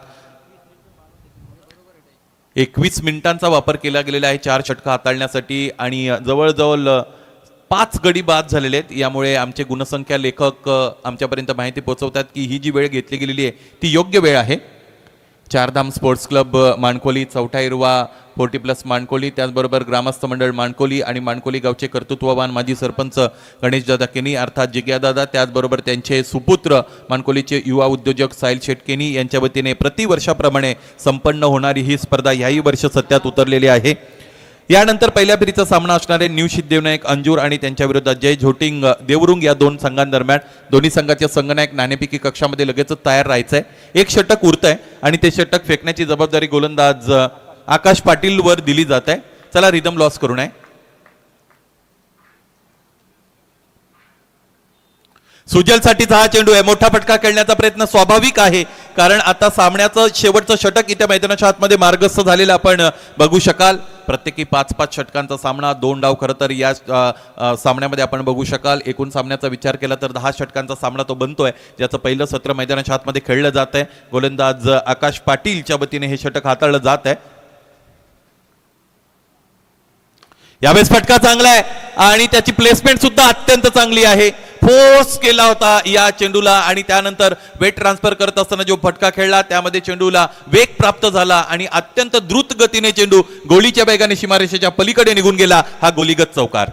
21 मिनिटांचा वापर केला गेलेला आहे 4 षटक हाताळण्यासाठी. आणि जवळजवळ 5 गडी बाद झालेले आहेत. यामुळे आमचे गुणसंख्या लेखक आमच्यापर्यंत माहिती पोहोचवतात की ही जी वेळ घेतली गेलेली आहे ती योग्य वेळ आहे. चारधाम स्पोर्ट्स क्लब माणकोली, चौथा इरवा 40+ माणकोली, त्याचबरोबर ग्रामस्थ मंडळ माणकोली आणि माणकोली गावचे कर्तृत्ववान माजी सरपंच गणेशदादा केनी अर्थात जिग्यादादा, त्याचबरोबर त्यांचे सुपुत्र माणकोलीचे युवा उद्योजक साहिल शेटकेनी यांच्या वतीने प्रतिवर्षाप्रमाणे संपन्न होणारी ही स्पर्धा याही वर्ष सत्यात उतरलेली आहे. यानंतर पहिल्या फेरीचा सामना असणारे न्यू सिद्धिविनायक अंजूर आणि त्यांच्या विरोधात जय झोटिंग देवरुंग या 2 संघांदरम्यान. दोन्ही संघाचे संघनायक नाणेफेकी कक्षामध्ये लगेचच तयार राहायचंय. 1 षटक उरतंय आणि ते षटक फेकण्याची जबाबदारी गोलंदाज आकाश पाटील वर दिली जात आहे. चला रिदम लॉस करू नये. सुजलसाठीचा हा चेंडू आहे. मोठा फटका खेळण्याचा प्रयत्न स्वाभाविक आहे कारण आता सामन्याचं शेवटचं षटक इथे मैदानाच्या आतमध्ये मार्गस्थ झालेलं आपण बघू शकाल. प्रत्येकी 5-5 षटकांचा सामना, 2 डाव खरं तर या सामन्यामध्ये आपण बघू शकाल. एकूण सामन्याचा विचार केला तर 10 षटकांचा सामना तो बनतोय, ज्याचं पहिलं सत्र मैदानाच्या आतमध्ये खेळलं जात आहे. गोलंदाज आकाश पाटीलच्या वतीने हे षटक हाताळलं जात आहे. यावेळेस फटका चांगला आहे आणि त्याची प्लेसमेंट सुद्धा अत्यंत चांगली आहे. फोर्स केला होता या चेंडूला आणि त्यानंतर वेट ट्रान्सफर करत असताना जो फटका खेळला त्यामध्ये चेंडूला वेग प्राप्त झाला आणि अत्यंत द्रुत गतीने चेंडू गोलीच्या वेगाने सीमारेषेच्या पलीकडे निघून गेला. हा गोलीगत चौकार.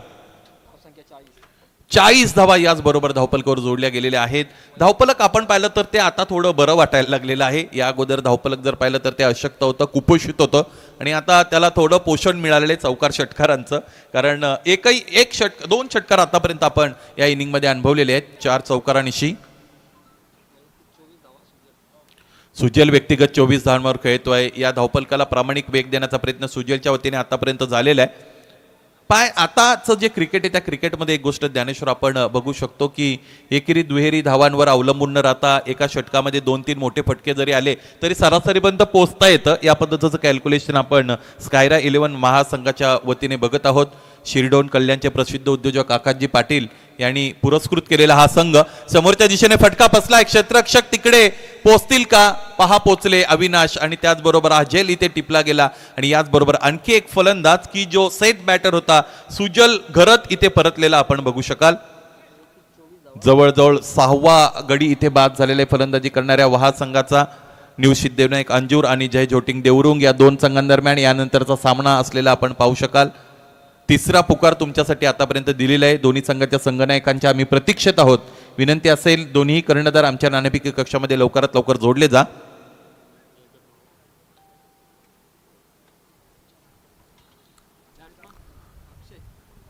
40 धावा याचबरोबर धावफलकावर जोडल्या गेलेल्या आहेत. धावफलक आपण पाहिलं तर ते आता थोडं बरं वाटायला लागलेलं आहे. या अगोदर धावफलक जर पाहिलं तर ते अशक्त होतं, कुपोषित होतं आणि आता त्याला थोडं पोषण मिळालेलं आहे चौकार षटकारांचं. कारण 2 षटकार आतापर्यंत आपण या इनिंगमध्ये अनुभवलेले आहेत 4 चौकारांशी. सुजल व्यक्तिगत 24 धावांवर खेळतोय. या धावपलकाला प्रामाणिक वेग देण्याचा प्रयत्न सुजलच्या वतीने आतापर्यंत झालेला आहे. पाय आताचं जे क्रिकेट आहे त्या क्रिकेटमध्ये एक गोष्ट ज्ञानेश्वर आपण बघू शकतो की एकेरी दुहेरी धावांवर अवलंबून न राहता एका षटकामध्ये 2-3 मोठे फटके जरी आले तरी सरासरीपर्यंत पोहोचता येतं. या पद्धतीचं कॅल्क्युलेशन आपण स्कायरा 11 महासंघाच्या वतीने बघत आहोत. शिरडोन कल्याणचे प्रसिद्ध उद्योजक आकाशजी पाटील यांनी पुरस्कृत केलेला हा संघ. समोरच्या दिशेने फटका बसलाय, क्षेत्ररक्षक तिकडे पोचतील का? पहा पोचले अविनाश आणि त्याचबरोबर हा झेल इथे टिपला गेला आणि याचबरोबर आणखी एक फलंदाज की जो सेट बॅटर होता सुजल घरत इथे परतलेला आपण बघू शकाल. जवळजवळ 6वा गडी इथे बाद झालेले फलंदाजी करणाऱ्या वहा संघाचा न्यू सिद्धिविनायक अंजूर आणि जय जोटिंग देवरुंग या दोन संघांदरम्यान यानंतरचा सामना असलेला आपण पाहू शकाल. तिसरा पुकार तुमच्यासाठी आतापर्यंत दिलेला आहे. दोन्ही संघाच्या संघनायकांच्या आम्ही प्रतीक्षेत आहोत. विनंती असेल दोन्ही कर्णधार आमच्या नाणेफेकी कक्षामध्ये लवकरात लवकर जोडले जा.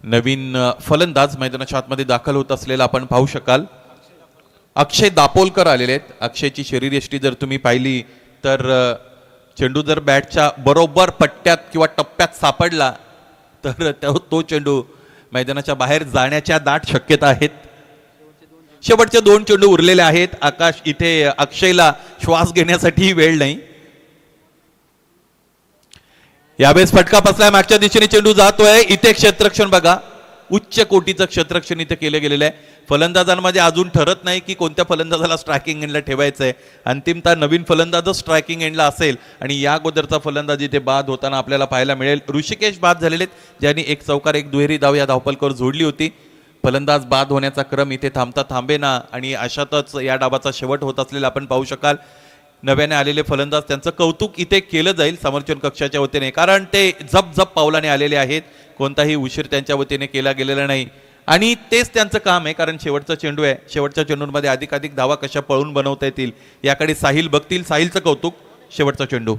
नवीन फलंदाज मैदानाच्या आतमध्ये दाखल होत असलेला आपण पाहू शकाल. अक्षय दापोलकर आलेले आहेत. अक्षयची शरीरयष्टी जर तुम्ही पाहिली तर चेंडू जर बॅटच्या बरोबर पट्ट्यात किंवा टप्प्यात सापडला तर तो चेंडू मैदानाच्या बाहेर जाण्याच्या दाट शक्यता आहेत. शेवटचे 2 चेंडू उरलेले आहेत. आकाश इथे अक्षयला श्वास घेण्यासाठी वेळ नाही. यावेळेस फटका बसलाय, मागच्या दिशेने चेंडू जातोय. इथे क्षेत्ररक्षण बघा, उच्च कोटीचं क्षेत्ररक्षण इथे केलं गेलेलं आहे. फलंदाजांमध्ये अजून ठरत नाही की कोणत्या फलंदाजाला स्ट्रायकिंग एंडला ठेवायचं आहे. अंतिमतः नवीन फलंदाजच स्ट्रायकिंग एंडला असेल आणि या अगोदरचा फलंदाज इथे बाद होताना आपल्याला पाहायला मिळेल. ऋषिकेश बाद झालेले ज्यांनी एक चौकार एक दुहेरी धाव या धावपलकावर जोडली होती. फलंदाज बाद होण्याचा क्रम इथे थांबता थांबेना आणि अशातच या डावाचा शेवट होत असलेला आपण पाहू शकाल. नव्याने आलेले फलंदाज त्यांचं कौतुक इथे केलं जाईल समर्थन कक्षाच्या वतीने, कारण ते झप पावलाने आलेले आहेत. कोणताही उशीर त्यांच्या वतीने केला गेलेला नाही आणि तेच त्यांचं काम आहे. कारण शेवटचा चेंडू आहे. शेवटच्या चेंडूंमध्ये अधिकाधिक धावा कशा पळून बनवता येतील याकडे साहिल बघतील. साहिलचं कौतुक. शेवटचा चेंडू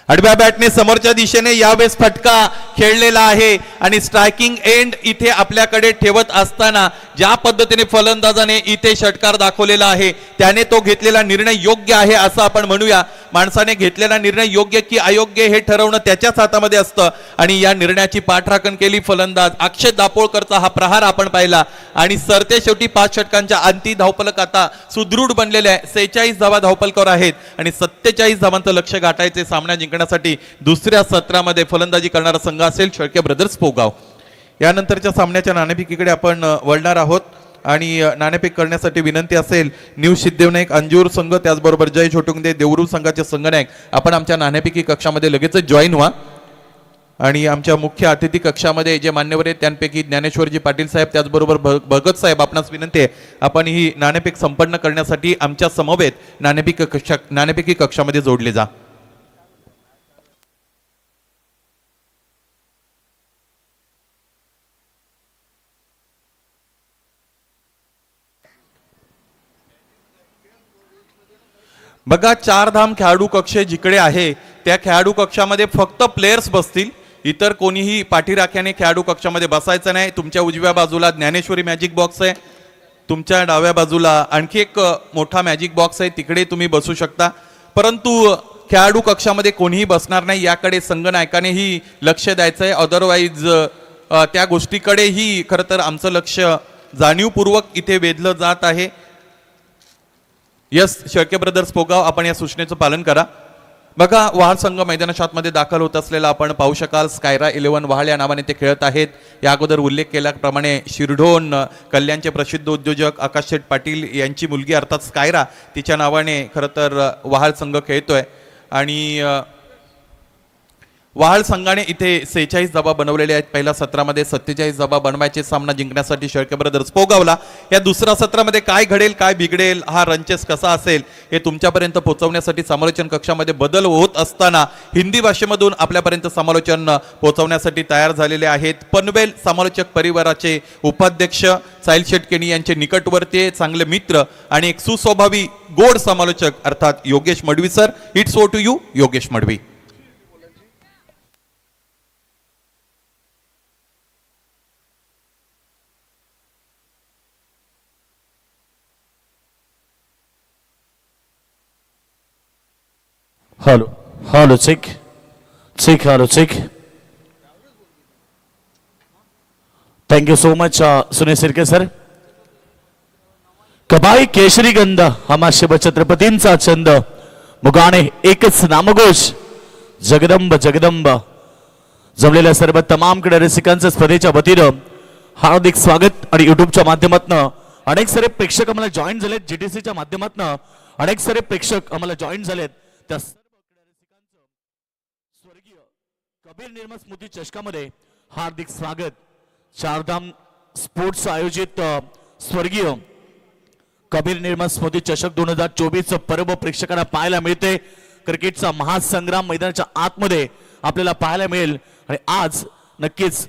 आडव्या बॅटने समोरच्या दिशेने यावेळेस फटका खेळलेला आहे आणि स्ट्रायकिंग एंड इथे आपल्याकडे ठेवत असताना ज्या पद्धतीने फलंदाजाने इथे षटकार दाखवलेला आहे त्याने तो घेतलेला निर्णय योग्य आहे असं आपण म्हणूया. माणसाने घेतलेला निर्णय योग्य की अयोग्य हे ठरवणं त्याच्याच हातामध्ये असतं आणि या निर्णयाची पाठराखण केली फलंदाज अक्षय दापोळकरचा हा प्रहार आपण पाहिला आणि सरते शेवटी 5 षटकांच्या अंती धावपलक आता सुदृढ बनलेले आहे. 46 धावा धावपलकावर आहेत आणि 47 धावांचं लक्ष्य गाठायचे सामना जिंकण्यासाठी. दुसऱ्या सत्रामध्ये फलंदाजी करणारा संघ असेल शेळके ब्रदर्स पोगाव. यानंतरच्या सामन्याच्या नाणेफेकीकडे आपण वळणार आहोत आणि नाणेफेक करण्यासाठी विनंती असेल न्यू सिद्धिविनायक अंजूर संघ त्याचबरोबर जय छोटुंगदे देवरू संघाचे संघनायक आपण आमच्या नाणेफेकी कक्षामध्ये लगेचच जॉईन व्हा. आणि आमच्या मुख्य अतिथी कक्षामध्ये जे मान्यवर आहेत त्यांपैकी ज्ञानेश्वरजी पाटील साहेब त्याचबरोबर भगत साहेब आपणास विनंती आहे आपण ही नाणेफेक संपन्न करण्यासाठी आमच्या समवेत नाणेफेकी कक्षामध्ये जोडले जा. बघा 4 धाम खेळाडू कक्ष जिकडे आहे त्या खेळाडू कक्षामध्ये फक्त प्लेयर्स बसतील. इतर कोणीही पाठीराख्याने खेळाडू कक्षामध्ये बसायचं नाही. तुमच्या उजव्या बाजूला ज्ञानेश्वरी मॅजिक बॉक्स आहे. तुमच्या डाव्या बाजूला आणखी एक मोठा मॅजिक बॉक्स आहे, तिकडे तुम्ही बसू शकता. परंतु खेळाडू कक्षामध्ये कोणीही बसणार नाही याकडे संघनायकानेही लक्ष द्यायचं आहे. अदरवाईज त्या गोष्टीकडेही खरं तर आमचं लक्ष जाणीवपूर्वक इथे वेधलं जात आहे. यस शेळके ब्रदर्स पोगाव आपण या सूचनेचं पालन करा. बघा वहाळ संघ मैदानाच्या आतमध्ये दाखल होत असलेला आपण पाहू शकाल. स्कायरा 11 वहाळ या नावाने ते खेळत आहेत. या अगोदर उल्लेख केल्याप्रमाणे शिरढोण कल्याणचे प्रसिद्ध उद्योजक आकाश शेठ पाटील यांची मुलगी अर्थात स्कायरा तिच्या नावाने खरं तर वहाळ संघ खेळतोय आणि वहाळ संघाने इथे 46 धावा बनवलेल्या आहेत. पहिल्या सत्रामध्ये 47 धावा बनवायचे सामना जिंकण्यासाठी शेळके ब्रदर्स पोगावला. या दुसऱ्या सत्रामध्ये काय घडेल काय बिघडेल हा रनचेस कसा असेल हे तुमच्यापर्यंत पोहोचवण्यासाठी समालोचन कक्षामध्ये बदल होत असताना हिंदी भाषेमधून आपल्यापर्यंत समालोचन पोहोचवण्यासाठी तयार झालेले आहेत. पनवेल समालोचक परिवाराचे उपाध्यक्ष साहिल शेटकेनी यांचे निकटवर्तीय चांगले मित्र आणि एक सुस्वभावी गोड समालोचक अर्थात Yogesh Madvi sir. It's over to you Yogesh Madvi. Hello hello check check hello check. Thank you so much Sunil Sirke sir. कबाई केशरी गंध हा शिवछत्रपतींचा छंद मुगाने एकच नामघोष जगदंब जगदंब. जमलेल्या सर्व तमाम क्रीडा रसिकांचं स्पर्धेच्या वतीनं हार्दिक स्वागत. आणि युट्यूबच्या माध्यमातून अनेक सारे प्रेक्षक आम्हाला जॉईन झालेत. जीटीसीच्या माध्यमातून अनेक सारे प्रेक्षक आम्हाला जॉईन झालेत. त्या सर्व क्रीडा रसिकांचं स्वर्गीय कबीर निर्मल स्मृती चषकामध्ये हार्दिक स्वागत. चारधाम स्पोर्ट्स आयोजित स्वर्गीय कबीर निर्मल स्मृती चषक 2024 पर्व प्रेक्षकांना पाहायला मिळते. क्रिकेटचा महासंग्राम मैदानाच्या आतमध्ये आपल्याला पाहायला मिळेल. आणि आज नक्कीच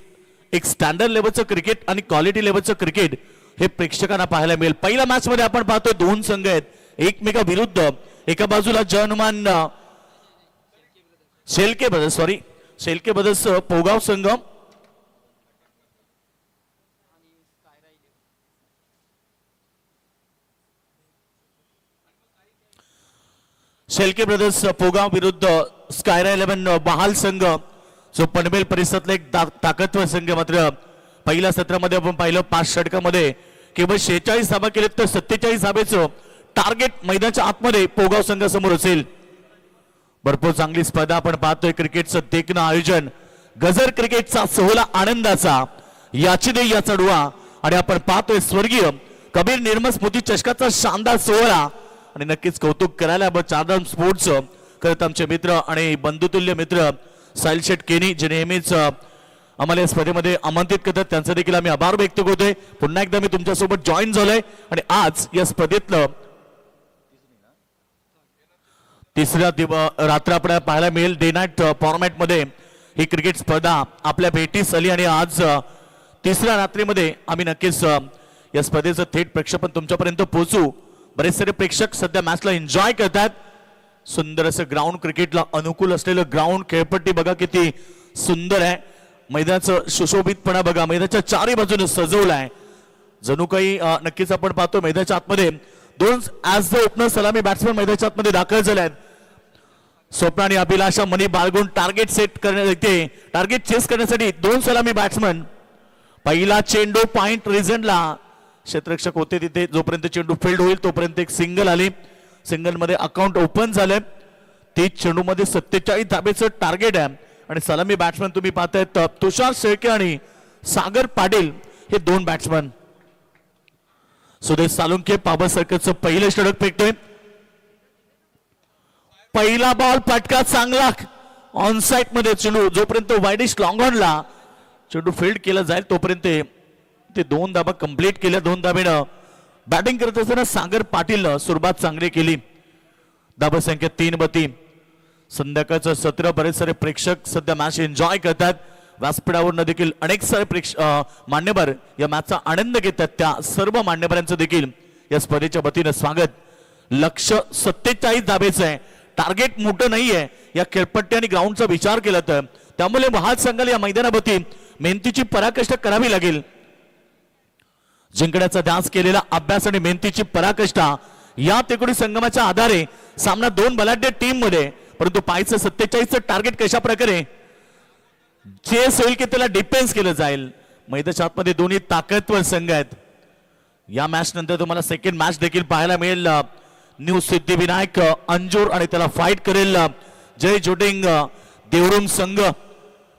एक स्टँडर्ड लेवलचं क्रिकेट आणि क्वालिटी लेवलचं क्रिकेट हे प्रेक्षकांना पाहायला मिळेल. पहिल्या मॅच मध्ये आपण पाहतोय दोन संघ आहेत एकमेका विरुद्ध. एका बाजूला जनमान शेलके ब्रदर्स पोगाव संघ, शेलके ब्रदर्स पोगाव विरुद्ध स्कायरा 11 बहाल संघ जो पनवेल परिसरातला एक ताकदवर संघ. मात्र पहिल्या सत्रामध्ये आपण पाहिलं 5 षटकामध्ये केवळ 46 धाबा केलेत तर 47 धाबेचं टार्गेट मैदानाच्या आतमध्ये पोगाव संघासमोर असेल. भरपूर चांगली स्पर्धा आपण पाहतोय. क्रिकेटचं देखणं आयोजन, गजर क्रिकेटचा सोहळा आनंदाचा, याची दे याचा डुआ. आणि आपण पाहतोय स्वर्गीय कबीर निर्मल स्मृती चषकाचा शानदार सोहळा. आणि नक्कीच कौतुक करायला चारधाम स्पोर्ट्स करत आमचे मित्र आणि बंधुतुल्य मित्र साहिल शेठ केनी जे नेहमीच आम्हाला या स्पर्धेमध्ये आमंत्रित करतात त्यांचा देखील आम्ही आभार व्यक्त करतोय. पुन्हा एकदा मी तुमच्यासोबत जॉईन झालोय. आणि आज या स्पर्धेतलं तिसऱ्या रात्र आपल्याला पाहायला मिळेल. डे नाईट फॉर्मॅट मध्ये ही क्रिकेट स्पर्धा आपल्या भेटीस आली. आणि आज तिसऱ्या रात्रीमध्ये आम्ही नक्कीच या स्पर्धेचं थेट प्रक्षेपण तुमच्यापर्यंत पोहोचू. बरेच सारे प्रेक्षक सध्या मॅचला एन्जॉय करतात. सुंदर असं ग्राउंड, क्रिकेटला अनुकूल असलेलं ग्राउंड, खेळपट्टी बघा किती सुंदर आहे. मैदानाचं सुशोभितपणा बघा, मैदानाच्या चारही बाजूने सजवलं आहे जणू काही. नक्कीच आपण पाहतो मैदानाच्या आतमध्ये दोन ऍज द ओपनर सलामी बॅट्समन मैदानाच्या आतमध्ये दाखल झाले आहेत. स्वप्न आणि अभिलाषा मनी बाळगून टार्गेट सेट करण्यासाठी, टार्गेट चेस करण्यासाठी दोन सलामी बॅट्समन. पहिला चेंडू पॉइंट रिझनला क्षेत्ररक्षक होते तिथे. जोपर्यंत चेंडू फील्ड होईल तोपर्यंत एक सिंगल आली. सिंगल मध्ये अकाउंट ओपन झाले. 30 चेंडू मध्ये 47 धाबेचं टार्गेट आहे. आणि सलामी बॅट्समन तुम्ही पाहताय तुषार शेळके आणि सागर पाटील हे दोन बॅट्समन. सुदेश सालुंके पाबर सर्कलचं पहिलं षटक फेकतोय. पहिला बॉल फटका चांगला ऑन साइड मध्ये. चेंडू जोपर्यंत वाईडिश लॉंग ऑनला चेंडू फील्ड केला जाईल तोपर्यंत ते 2 धाबा कंप्लीट केल्या. 2 धाबेनं बॅटिंग करत असताना सागर पाटीलनं सुरुवात चांगली केली. धाबा संख्या 3 संध्याकाळचं सत्र. बरेच सारे प्रेक्षक सध्या मॅच एन्जॉय करतात. व्यासपीठावरनं देखील अनेक सारे मान्यवर या मॅचचा आनंद घेतात. त्या सर्व मान्यवरांचं देखील या स्पर्धेच्या वतीनं स्वागत. लक्ष 47 धाबेचं आहे. टार्गेट मोठं नाहीये. या खेळपट्टी आणि ग्राउंडचा विचार केला तर त्यामुळे महाल संघाला या मैदानावरती मेहनतीची पराकाष्ठा करावी लागेल. जिंकण्याचा ध्यास केलेला अभ्यास आणि मेहनतीची पराकाष्ठा या तिकोडी संगमाच्या आधारे सामना 2 बलाढ्य टीम मध्ये. परंतु पाहायचं 47चं टार्गेट कशा प्रकारे चेस होईल की त्याला डिफेन्स केलं जाईल. मैदानाच्या आतमध्ये दोन्ही ताकदवर संघ आहेत. या मॅच नंतर तुम्हाला सेकंड मॅच देखील पाहायला मिळेल. न्यू सिद्धिविनायक अंजूर आणि त्याला फाईट करेल जय जोटिंग देवरुम संघ.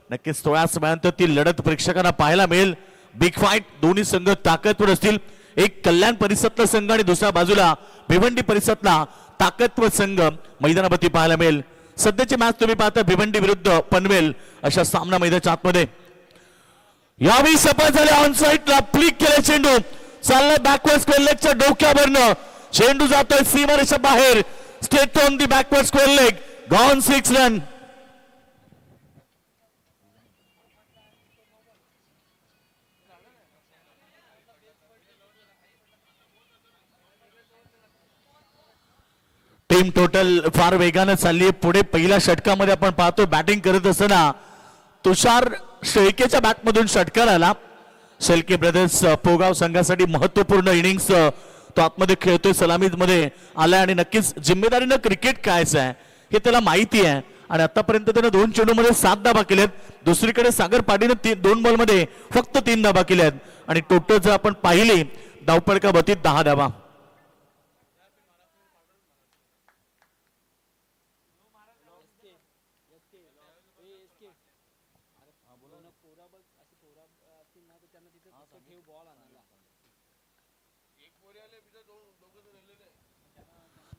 नक्कीच थोड्याच वेळानंतर ती लढत प्रेक्षकांना पाहायला मिळेल. Big fight. दोन्ही संघ ताकदवर असतील. एक कल्याण परिसरातला संघ आणि दुसऱ्या बाजूला भिवंडी परिसरातला ताकदवर संघ मैदानावरती पाहायला मिळेल. सध्याची मॅच तुम्ही पाहता भिवंडी विरुद्ध पनवेल अशा सामना मैदानाच्या आतमध्ये. यावेळी सफल झाले. ऑन साइडला फ्लिक केले चेंडू. चाललाय बॅकवर्ड स्क्वेअर लेगच्या डोक्यावरनं. चेंडू जातोय सीमारेषा बाहेर. Straight on the backward square leg. Gone 6 run. Team total फार वेगाने चालली आहे पुढे. पहिल्या षटकामध्ये आपण पाहतो बॅटिंग करत असताना तुषार शेळकेच्या बॅटमधून षटकार आला. शेळके ब्रदर्स पोगाव संघासाठी महत्वपूर्ण इनिंग्स तो आतमध्ये खेळतोय. सलामीमध्ये आलाय आणि नक्कीच जिम्मेदारीनं क्रिकेट खेळायचं आहे हे त्याला माहिती आहे आणि आतापर्यंत त्याने 2 चेंडूमध्ये 7 धाबा केल्यात. दुसरीकडे सागर पाटीलने 2 बॉलमध्ये फक्त 3 धाबा केल्यात आणि टोटल जर आपण पाहिली धावपळका बतीत 10 धाबा.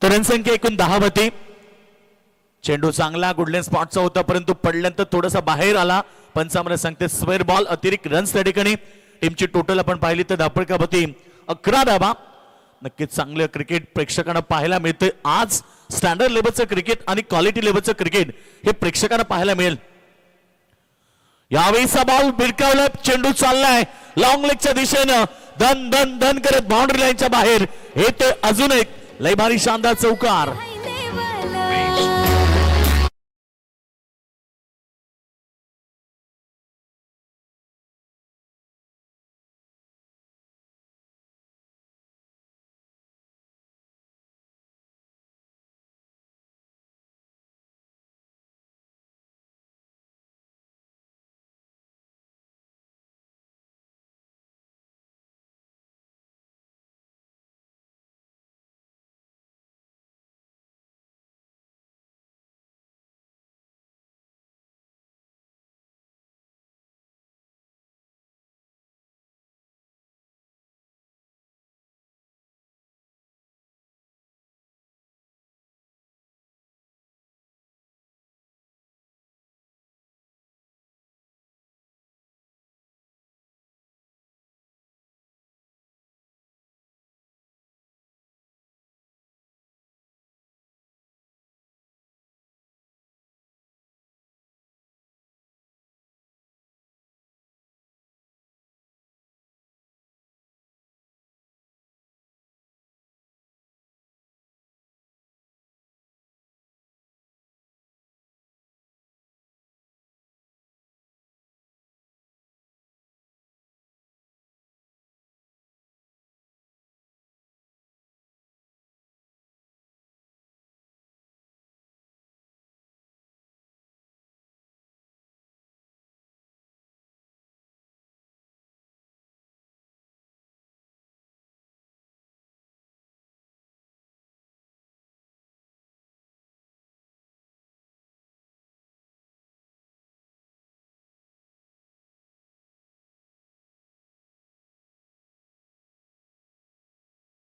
तर रणसंख्या एकूण 10 होती. चेंडू चांगला गुडलँड स्पॉटचा होता परंतु पडल्यानंतर थोडासा बाहेर आला. पंचामृत सांगते स्क्वेअर बॉल अतिरिक्त रन्स त्या ठिकाणी. टीमची टोटल आपण पाहिली तर धावपळका होती 11 धाबा. नक्कीच चांगलं क्रिकेट प्रेक्षकांना पाहायला मिळतं. आज स्टँडर्ड लेवलचं क्रिकेट आणि क्वालिटी लेवलचं क्रिकेट हे प्रेक्षकांना पाहायला मिळेल. यावेळीचा बॉल भिरकावला. चेंडू चाललाय लॉंग लेगच्या दिशेनं धन धन धन करत बाउंड्री लाईनच्या बाहेर. हे ते अजून एक लय भारी शानदार चौकार.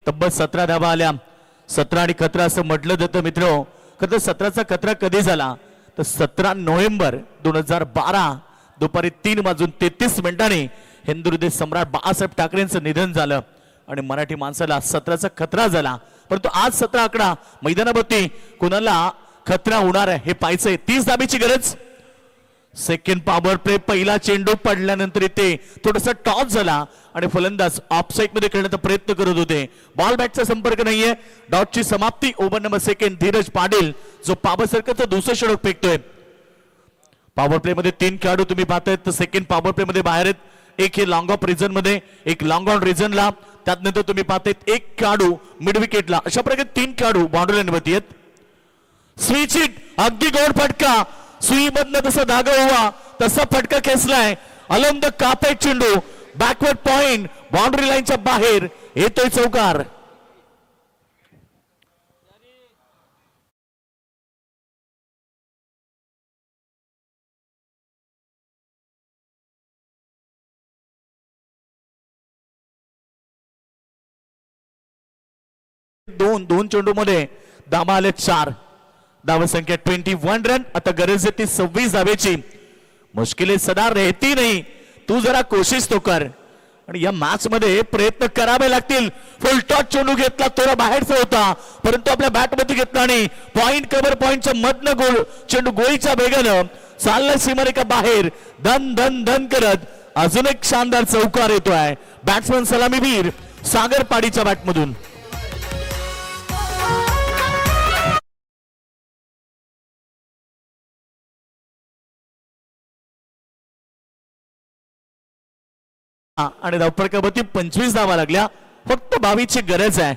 तब्बल 17 धाबा आल्या. 17 आणि खतरा असं म्हटलं जातं मित्र. खरं 17चा खतरा कधी झाला तर 17 नोव्हेंबर 2012 दुपारी 3:33 हिंदू हृदय सम्राट बाळासाहेब ठाकरेंचं निधन झालं आणि मराठी माणसाला 17चा खतरा झाला. परंतु आज 17 आकडा मैदानावरती कुणाला खतरा होणार आहे हे पाहायचंय. 30 धाबीची गरज. Second power play. पहिला चेंडू पडल्यानंतर इथे थोडासा टॉस झाला आणि फलंदाज ऑफसाईड मध्ये खेळण्याचा प्रयत्न करत होते. बॉल बॅटचा संपर्क नाहीये. डॉटची समाप्ती. Over number second Dheeraj Patil जो पॉवर सर्कलचं दुसरं षटक फेकतोय. पॉवर प्ले मध्ये 3 खेळाडू तुम्ही पाहताय तर सेकंड पॉवर प्ले मध्ये बाहेर आहेत. एक हे लॉंग ऑफ रिजन मध्ये एक लॉंग ऑन रिजनला. त्यानंतर तुम्ही पाहताय एक खेळाडू मिड विकेटला. अशा प्रकारे 3 खेळाडू बाउंड्री लाईनवरती आहेत. Switch hit. अगदी गोड फटका. सुई मधनं तसा धागा हुआ तसा फटका खेचलाय. अलंद कापे चेंडू बॅकवर्ड पॉइंट बाउंड्री लाईनच्या बाहेर येतोय चौकार. दोन चेंडू मध्ये धाबा आले 4. धावा संख्या 21 रन. आता गरज आहे ती 26 धावेची. मुश्किलें सदा रहती नहीं. तू जरा कोशिश तो कर आणि या मॅच मध्ये प्रयत्न करावे लागतील. फुल टॉस चेंडू घेतला थोडा बाहेरचा होता परंतु आपल्या बॅट मध्ये घेतला आणि पॉइंट कव्हर पॉइंटच्या मधनं गोल चेंडू गोळीच्या वेगानं चालला सीमारेखा बाहेर. धन धन धन करत अजून एक शानदार चौकार येतोय. बॅट्समन सलामीवीर सागर पाडीच्या बॅटमधून. आणि धावपळकावरती 25 धावा लागल्या. फक्त 22 ची गरज आहे.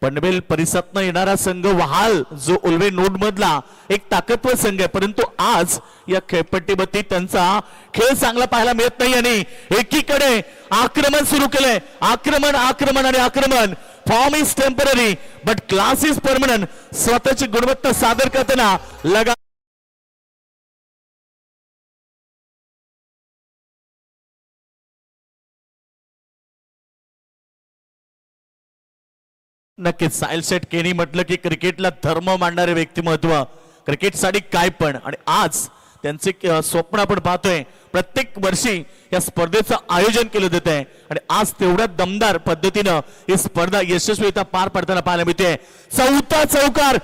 पनवेल परिसरातनं येणारा संघ वहाल जो उल्वे नोड मधला एक ताकदवर संघ आहे, परंतु आज या खेळपट्टीवरती त्यांचा खेळ चांगला पाहायला मिळत नाही आणि एकीकडे आक्रमण सुरू केलंय, आक्रमण आक्रमण आणि आक्रमण. Form is temporary but class is permanent. स्वतःची गुणवत्ता सादर करताना लगा नक्कीच साहिल शेठ केनी म्हटलं की क्रिकेटला धर्म मांडणारे व्यक्तिमत्व, क्रिकेटसाठी काय पण. आणि आज त्यांचे स्वप्न आपण पाहतोय, प्रत्येक वर्षी या स्पर्धेचं आयोजन केलं जात आहे आणि आज तेवढ्या दमदार पद्धतीनं ही स्पर्धा यशस्वीरित्या पार पडताना पाहायला मिळते. चौथा चौकार,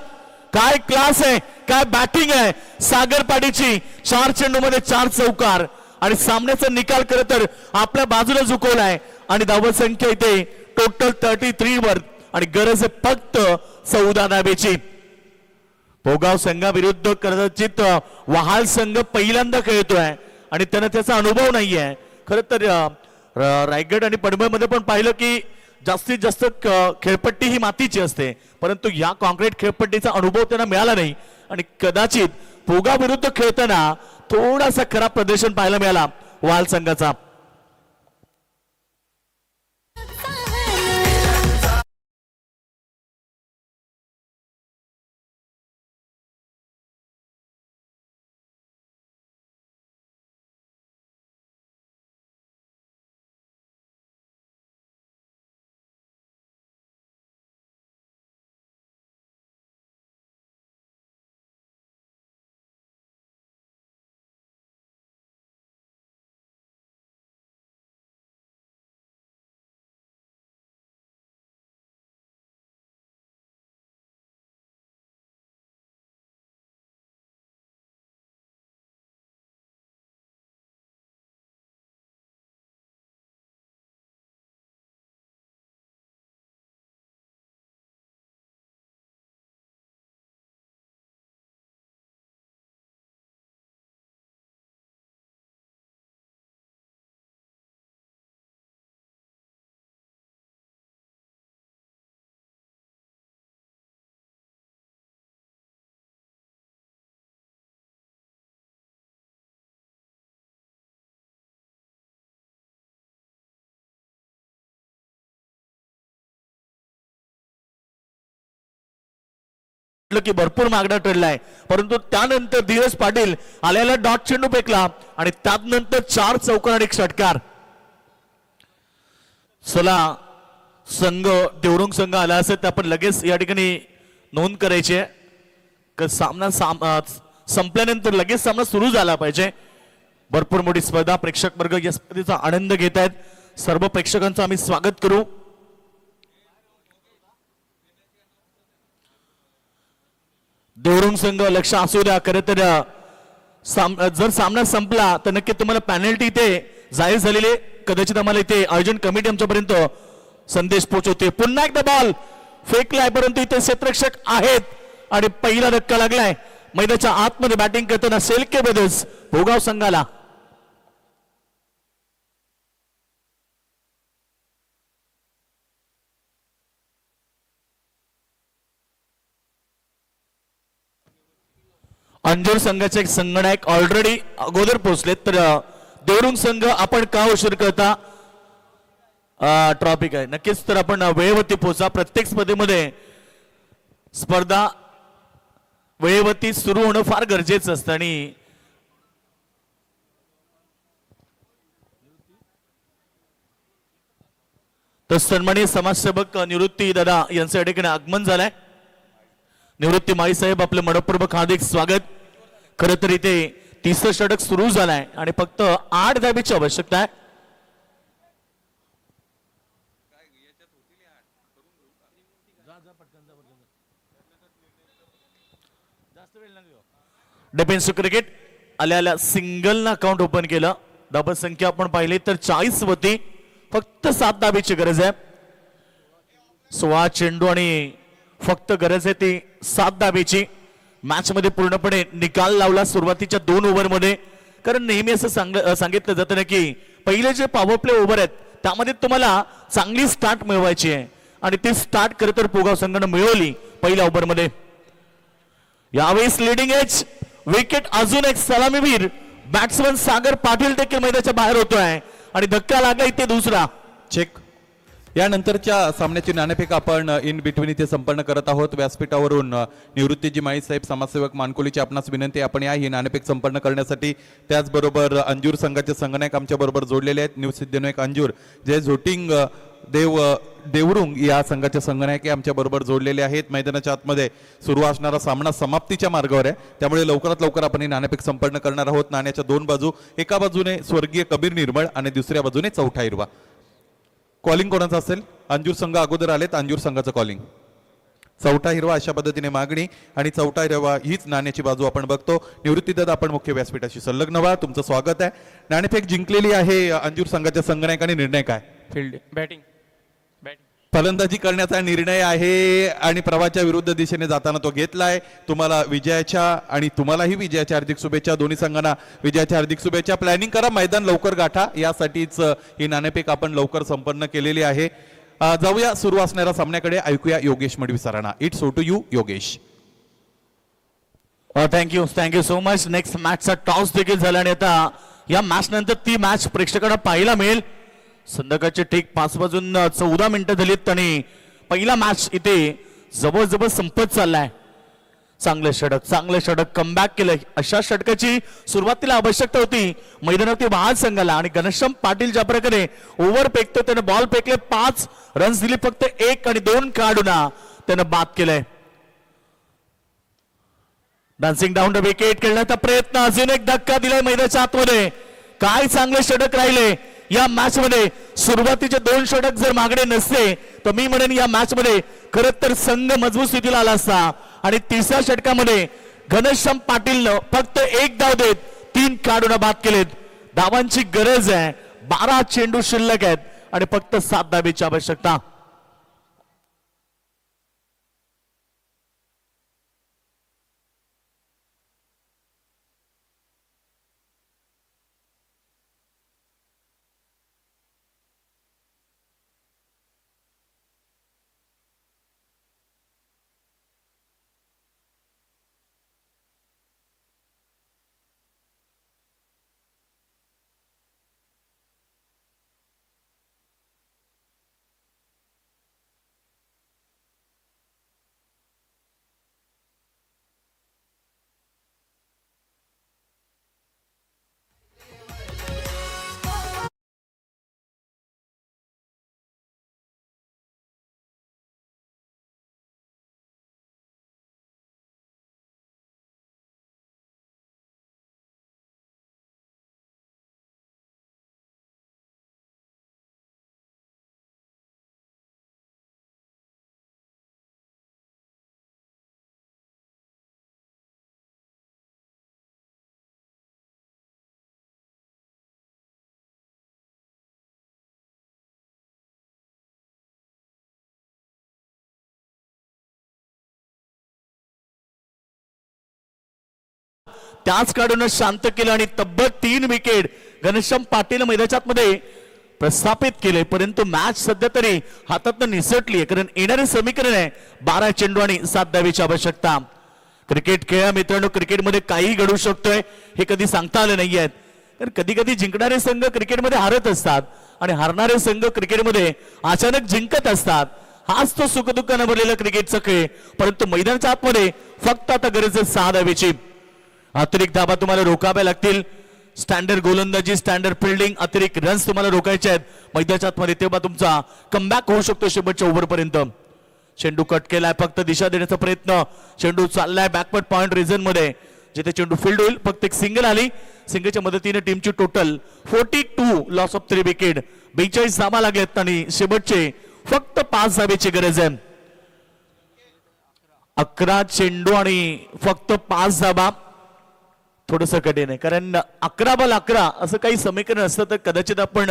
काय क्लास आहे, काय बॅटिंग आहे सागर पाटीची. 4 चेंडूमध्ये 4 चौकार आणि सामन्याचा निकाल खरं तर आपल्या बाजूला झुकवलाय आणि धावसंख्या इथे टोटल 33 वर आणि गरज आहे फक्त 14 धावेची. भोगाव संघाविरुद्ध कदाचित वहाल संघ पहिल्यांदा खेळतोय आणि त्यांना त्याचा अनुभव नाहीये. खरं तर रायगड आणि पनवेलमध्ये पण पाहिलं की जास्तीत जास्त खेळपट्टी ही मातीची असते, परंतु या कॉन्क्रीट खेळपट्टीचा अनुभव त्यांना मिळाला नाही आणि कदाचित भोगाव विरुद्ध खेळताना थोडासा खराब प्रदर्शन पाहायला मिळाला वहाल संघाचा. की भरपूर मागणा ठरलाय, परंतु त्यानंतर धीरज पाटील आल्याला डॉट चेंडू फेकला आणि त्यानंतर 4 चौकार आणि 1 षटकार. चला संघ देवरुंग संघ आला असेल तर आपण लगेच या ठिकाणी नोंद करायची आहे. सामना संपल्यानंतर लगेच सामना सुरू झाला पाहिजे. भरपूर मोठी स्पर्धा, प्रेक्षक वर्ग या स्पर्धेचा आनंद घेत आहेत. सर्व प्रेक्षकांचं आम्ही स्वागत करू. देवरुंग संघ लक्ष असू द्या. खरं तर जर सामना संपला तर नक्की तुम्हाला पॅनल्टी इथे जाहीर झालेली, कदाचित आम्हाला इथे आयोजन कमिटी आमच्यापर्यंत संदेश पोहोचवते. पुन्हा एकदा बॉल फेकलाय, परंतु इथे क्षेत्ररक्षक आहेत आणि पहिला धक्का लागलाय. मैदानाच्या आतमध्ये बॅटिंग करताना शेळके ब्रदर्स भोगाव संघाला. अंजूर संघाचे एक संगणक ऑलरेडी अगोदर पोहोचलेत, तर देवरुंग संघ आपण का उशीर करता. ट्रॉफिक आहे नक्कीच, तर आपण वेळेवरती पोहोचा. प्रत्येक स्पर्धेमध्ये स्पर्धा वेळेवरती सुरू होणं फार गरजेचं असतं आणि तर सन्माननीय समाजसेवक निवृत्ती दादा यांचं या ठिकाणी आगमन झालंय. निवृत्ती माई साहेब आपलं मनपूर्वक हार्दिक स्वागत. खरं तर इथे 30ं षटक सुरू झालाय आणि फक्त 8 धावेची आवश्यकता आहे. डिफेन्सिव्ह क्रिकेट आल्या सिंगलनं अकाउंट ओपन केलं. धाव संख्या आपण पाहिली तर 40 होती, फक्त 7 धावेची गरज आहे. 16 चेंडू आणि फक्त गरज आहे ती 7 धावेची. मॅच मध्ये पूर्णपणे निकाल लावला सुरुवातीच्या 2 ओव्हरमध्ये. कारण नेहमी असं सांगितलं जातं ना की पहिले जे पॉवर प्ले ओव्हर आहेत त्यामध्ये तुम्हाला चांगली स्टार्ट मिळवायची आहे आणि ती स्टार्ट करत तर पोगाव संघानं मिळवली पहिल्या ओव्हरमध्ये. यावेळेस लिडिंग एज विकेट अजून एक सलामीवीर बॅट्समन सागर पाटील देखील मैदानाच्या बाहेर होतोय आणि धक्का लागला इथे दुसरा चेक. यानंतरच्या सामन्याची नाणेफेक आपण इन बिटवीन इथे संपन्न करत आहोत. व्यासपीठावरून निवृत्तीजी माळी साहेब समाजसेवक मानकोलीची आपणास विनंती. आपण या ही नाणेफेक संपन्न करण्यासाठी त्याचबरोबर अंजूर संघाचे संघनायक आमच्या बरोबर जोडलेले आहेत. न्यू सिद्धनायक अंजूर जे झोटिंग देवरुंग या संघाचे संघनायक आमच्या बरोबर जोडलेले आहेत. मैदानाच्या आतमध्ये सुरू असणारा सामना समाप्तीच्या मार्गावर आहे, त्यामुळे लवकरात लवकर आपण ही नाणेफेक संपन्न करणार आहोत. नाण्याच्या दोन बाजू, एका बाजूने स्वर्गीय कबीर निर्मळ आणि दुसऱ्या बाजूने चौथा हिरवा. कॉलिंग कोणाचं असेल? अंजूर संघ अगोदर आलेत. अंजूर संघाचं कॉलिंग. चौथा हिरवा अशा पद्धतीने मागणी आणि चौथा हिरवा हीच नाण्याची बाजू आपण बघतो. निवृत्तीदादा आपण मुख्य व्यासपीठाशी संलग्न व्हा. तुमचं स्वागत आहे. नाणेफेक जिंकलेली आहे अंजूर संघाच्या संघनायकाने. निर्णय काय? Field batting. फलंदाजी करण्याचा निर्णय आहे आणि प्रवाहाच्या विरुद्ध दिशेने जाताना तो घेतलाय. तुम्हाला विजयाच्या आणि तुम्हालाही विजयाच्या हार्दिक शुभेच्छा. दोन्ही संघांना विजयाच्या हार्दिक शुभेच्छा. प्लॅनिंग करा, मैदान लवकर गाठा, यासाठीच ही नाणेफेक आपण लवकर संपन्न केलेली आहे. जाऊया सुरू असणाऱ्या सामन्याकडे. ऐकूया योगेश मडवी सरांना. It's over to you Yogesh. Thank you so much. Next मॅचचा टॉस देखील झाला आणि आता या मॅच नंतर ती मॅच प्रेक्षकांना पाहायला मिळेल. संध्याकाळचे ठीक 5 वाजून 14 मिनिटं झालीत आणि पहिला मॅच इथे जवळजवळ संपत चाललाय. चांगले षटक कमबॅक केलं. अशा षटकाची सुरुवातीला आवश्यकता होती मैदानावरती महाल संघाला आणि घनश्याम पाटील ज्या प्रकारे ओव्हर फेकतो, त्याने बॉल फेकले, 5 रन्स दिली, फक्त 1 आणि 2 काढून त्यानं बाद केलंय. डान्सिंग डाऊन द विकेट खेळण्याचा प्रयत्न, अजून एक धक्का दिलाय मैदानाच्या आतमध्ये. काय चांगले षटक राहिले या मॅच मध्ये. सुरुवातीचे 2 षटक जर मागणे नसते तर मी म्हणेन या मॅच मध्ये खरं तर संघ मजबूत स्थितीला आला असता. आणि तिसऱ्या षटकामध्ये घनश्याम पाटीलनं फक्त 1 धाव देत 3 काढून बाद केलेत. धावांची गरज आहे. 12 चेंडू शिल्लक आहेत आणि फक्त 7 धावेची आवश्यकता. त्याच काढून शांत केलं आणि तब्बल 3 विकेट घनश्याम पाटील मैदानाच्या आतमध्ये प्रस्थापित केले. परंतु मॅच सध्या तरी हातातून निसटली आहे, कारण येणारे समीकरण आहे 12 चेंडू आणि 7 धावेची आवश्यकता. क्रिकेट खेळा मित्रांनो, क्रिकेटमध्ये काही घडू शकतोय हे कधी सांगता आलं नाहीये. कारण कधी कधी जिंकणारे संघ क्रिकेटमध्ये हारत असतात आणि हारणारे संघ क्रिकेटमध्ये अचानक जिंकत असतात. हाच तो सुखदुःखानं भरलेला क्रिकेटचा खेळ. परंतु मैदानाच्या आतमध्ये फक्त आता गरज आहे 6 धावेची. अतिरिक्त धाबा तुम्हाला रोखाव्या लागतील. स्टँडर्ड गोलंदाजी, स्टँडर्ड फिल्डिंग, अतिरिक्त रन्स तुम्हाला रोखायचे आहेत मैदानाच्या आतमध्ये, तेव्हा तुमचा कमबॅक होऊ शकतो शेवटच्या ओव्हरपर्यंत. चेंडू कट केलाय, फक्त दिशा देण्याचा प्रयत्न. चेंडू चाललाय बॅकवर्ड पॉइंट रिजन मध्ये, जिथे चेंडू फील्ड होईल. फक्त एक सिंगल आली. सिंगलच्या मदतीने टीमची टोटल 42, लॉस ऑफ 3 विकेट. 42 धाबा लागलेत आणि शेवटचे फक्त 5 धावेची गरज आहे. 11 चेंडू आणि फक्त 5 धाबा. थोडस कठीण आहे, कारण 11 बॉल 11 असं काही समीकरण असतं तर कदाचित आपण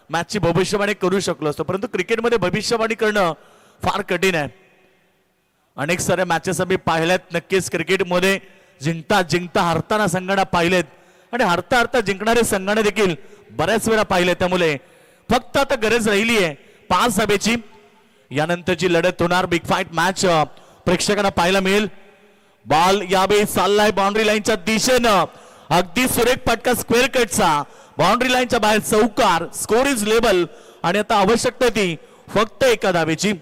मॅचची भविष्यवाणी करू शकलो असतो. परंतु क्रिकेटमध्ये भविष्यवाणी करणं फार कठीण आहे. अनेक साऱ्या मॅचेस आम्ही पाहिल्यात. नक्कीच क्रिकेटमध्ये जिंकता जिंकता हरताना संघांना पाहिलेत आणि हरता हरता जिंकणारे संघांना देखील बऱ्याच वेळा पाहिले. त्यामुळे फक्त आता गरज राहिली आहे 5 धावेची. यानंतरची लढत होणार बिग फाईट मॅच प्रेक्षकांना पाहायला मिळेल. बॉल यावेळी चाललाय बाउंड्री लाईनच्या दिशेनं. अगदी सुरेख फटका स्क्वेअर कटचा बाउंड्री लाईनच्या बाहेर चौकार. स्कोर इज लेबल आणि आता आवश्यकता ती फक्त एका धावेची.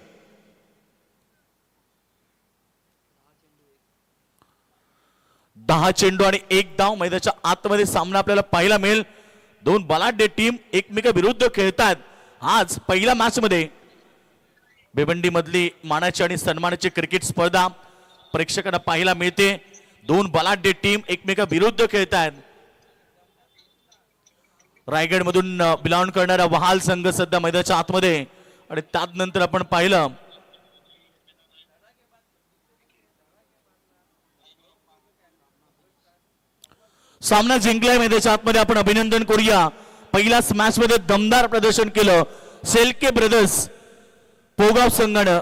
दहा चेंडू आणि एक धाव. मैदानाच्या आतमध्ये सामना आपल्याला पाहायला मिळेल. दोन बलाढ्य टीम एकमेकाविरुद्ध खेळतात. आज पहिल्या मॅच मध्ये भिवंडी मधली मानाची आणि सन्मानाची क्रिकेट स्पर्धा प्रेक्षकांना पाहायला मिळते. दोन बलाढ्य टीम एकमेकाविरुद्ध खेळतात. रायगड मधून बिलॉंग करणारा वहाल संघ सध्या मैदानाच्या आतमध्ये आणि त्यानंतर आपण पाहिलं सामना जिंकलाय. मैदानाच्या आतमध्ये आपण अभिनंदन करूया. पहिल्याच मॅच मध्ये दमदार प्रदर्शन केलं शेळके ब्रदर्स पोगाव संघानं.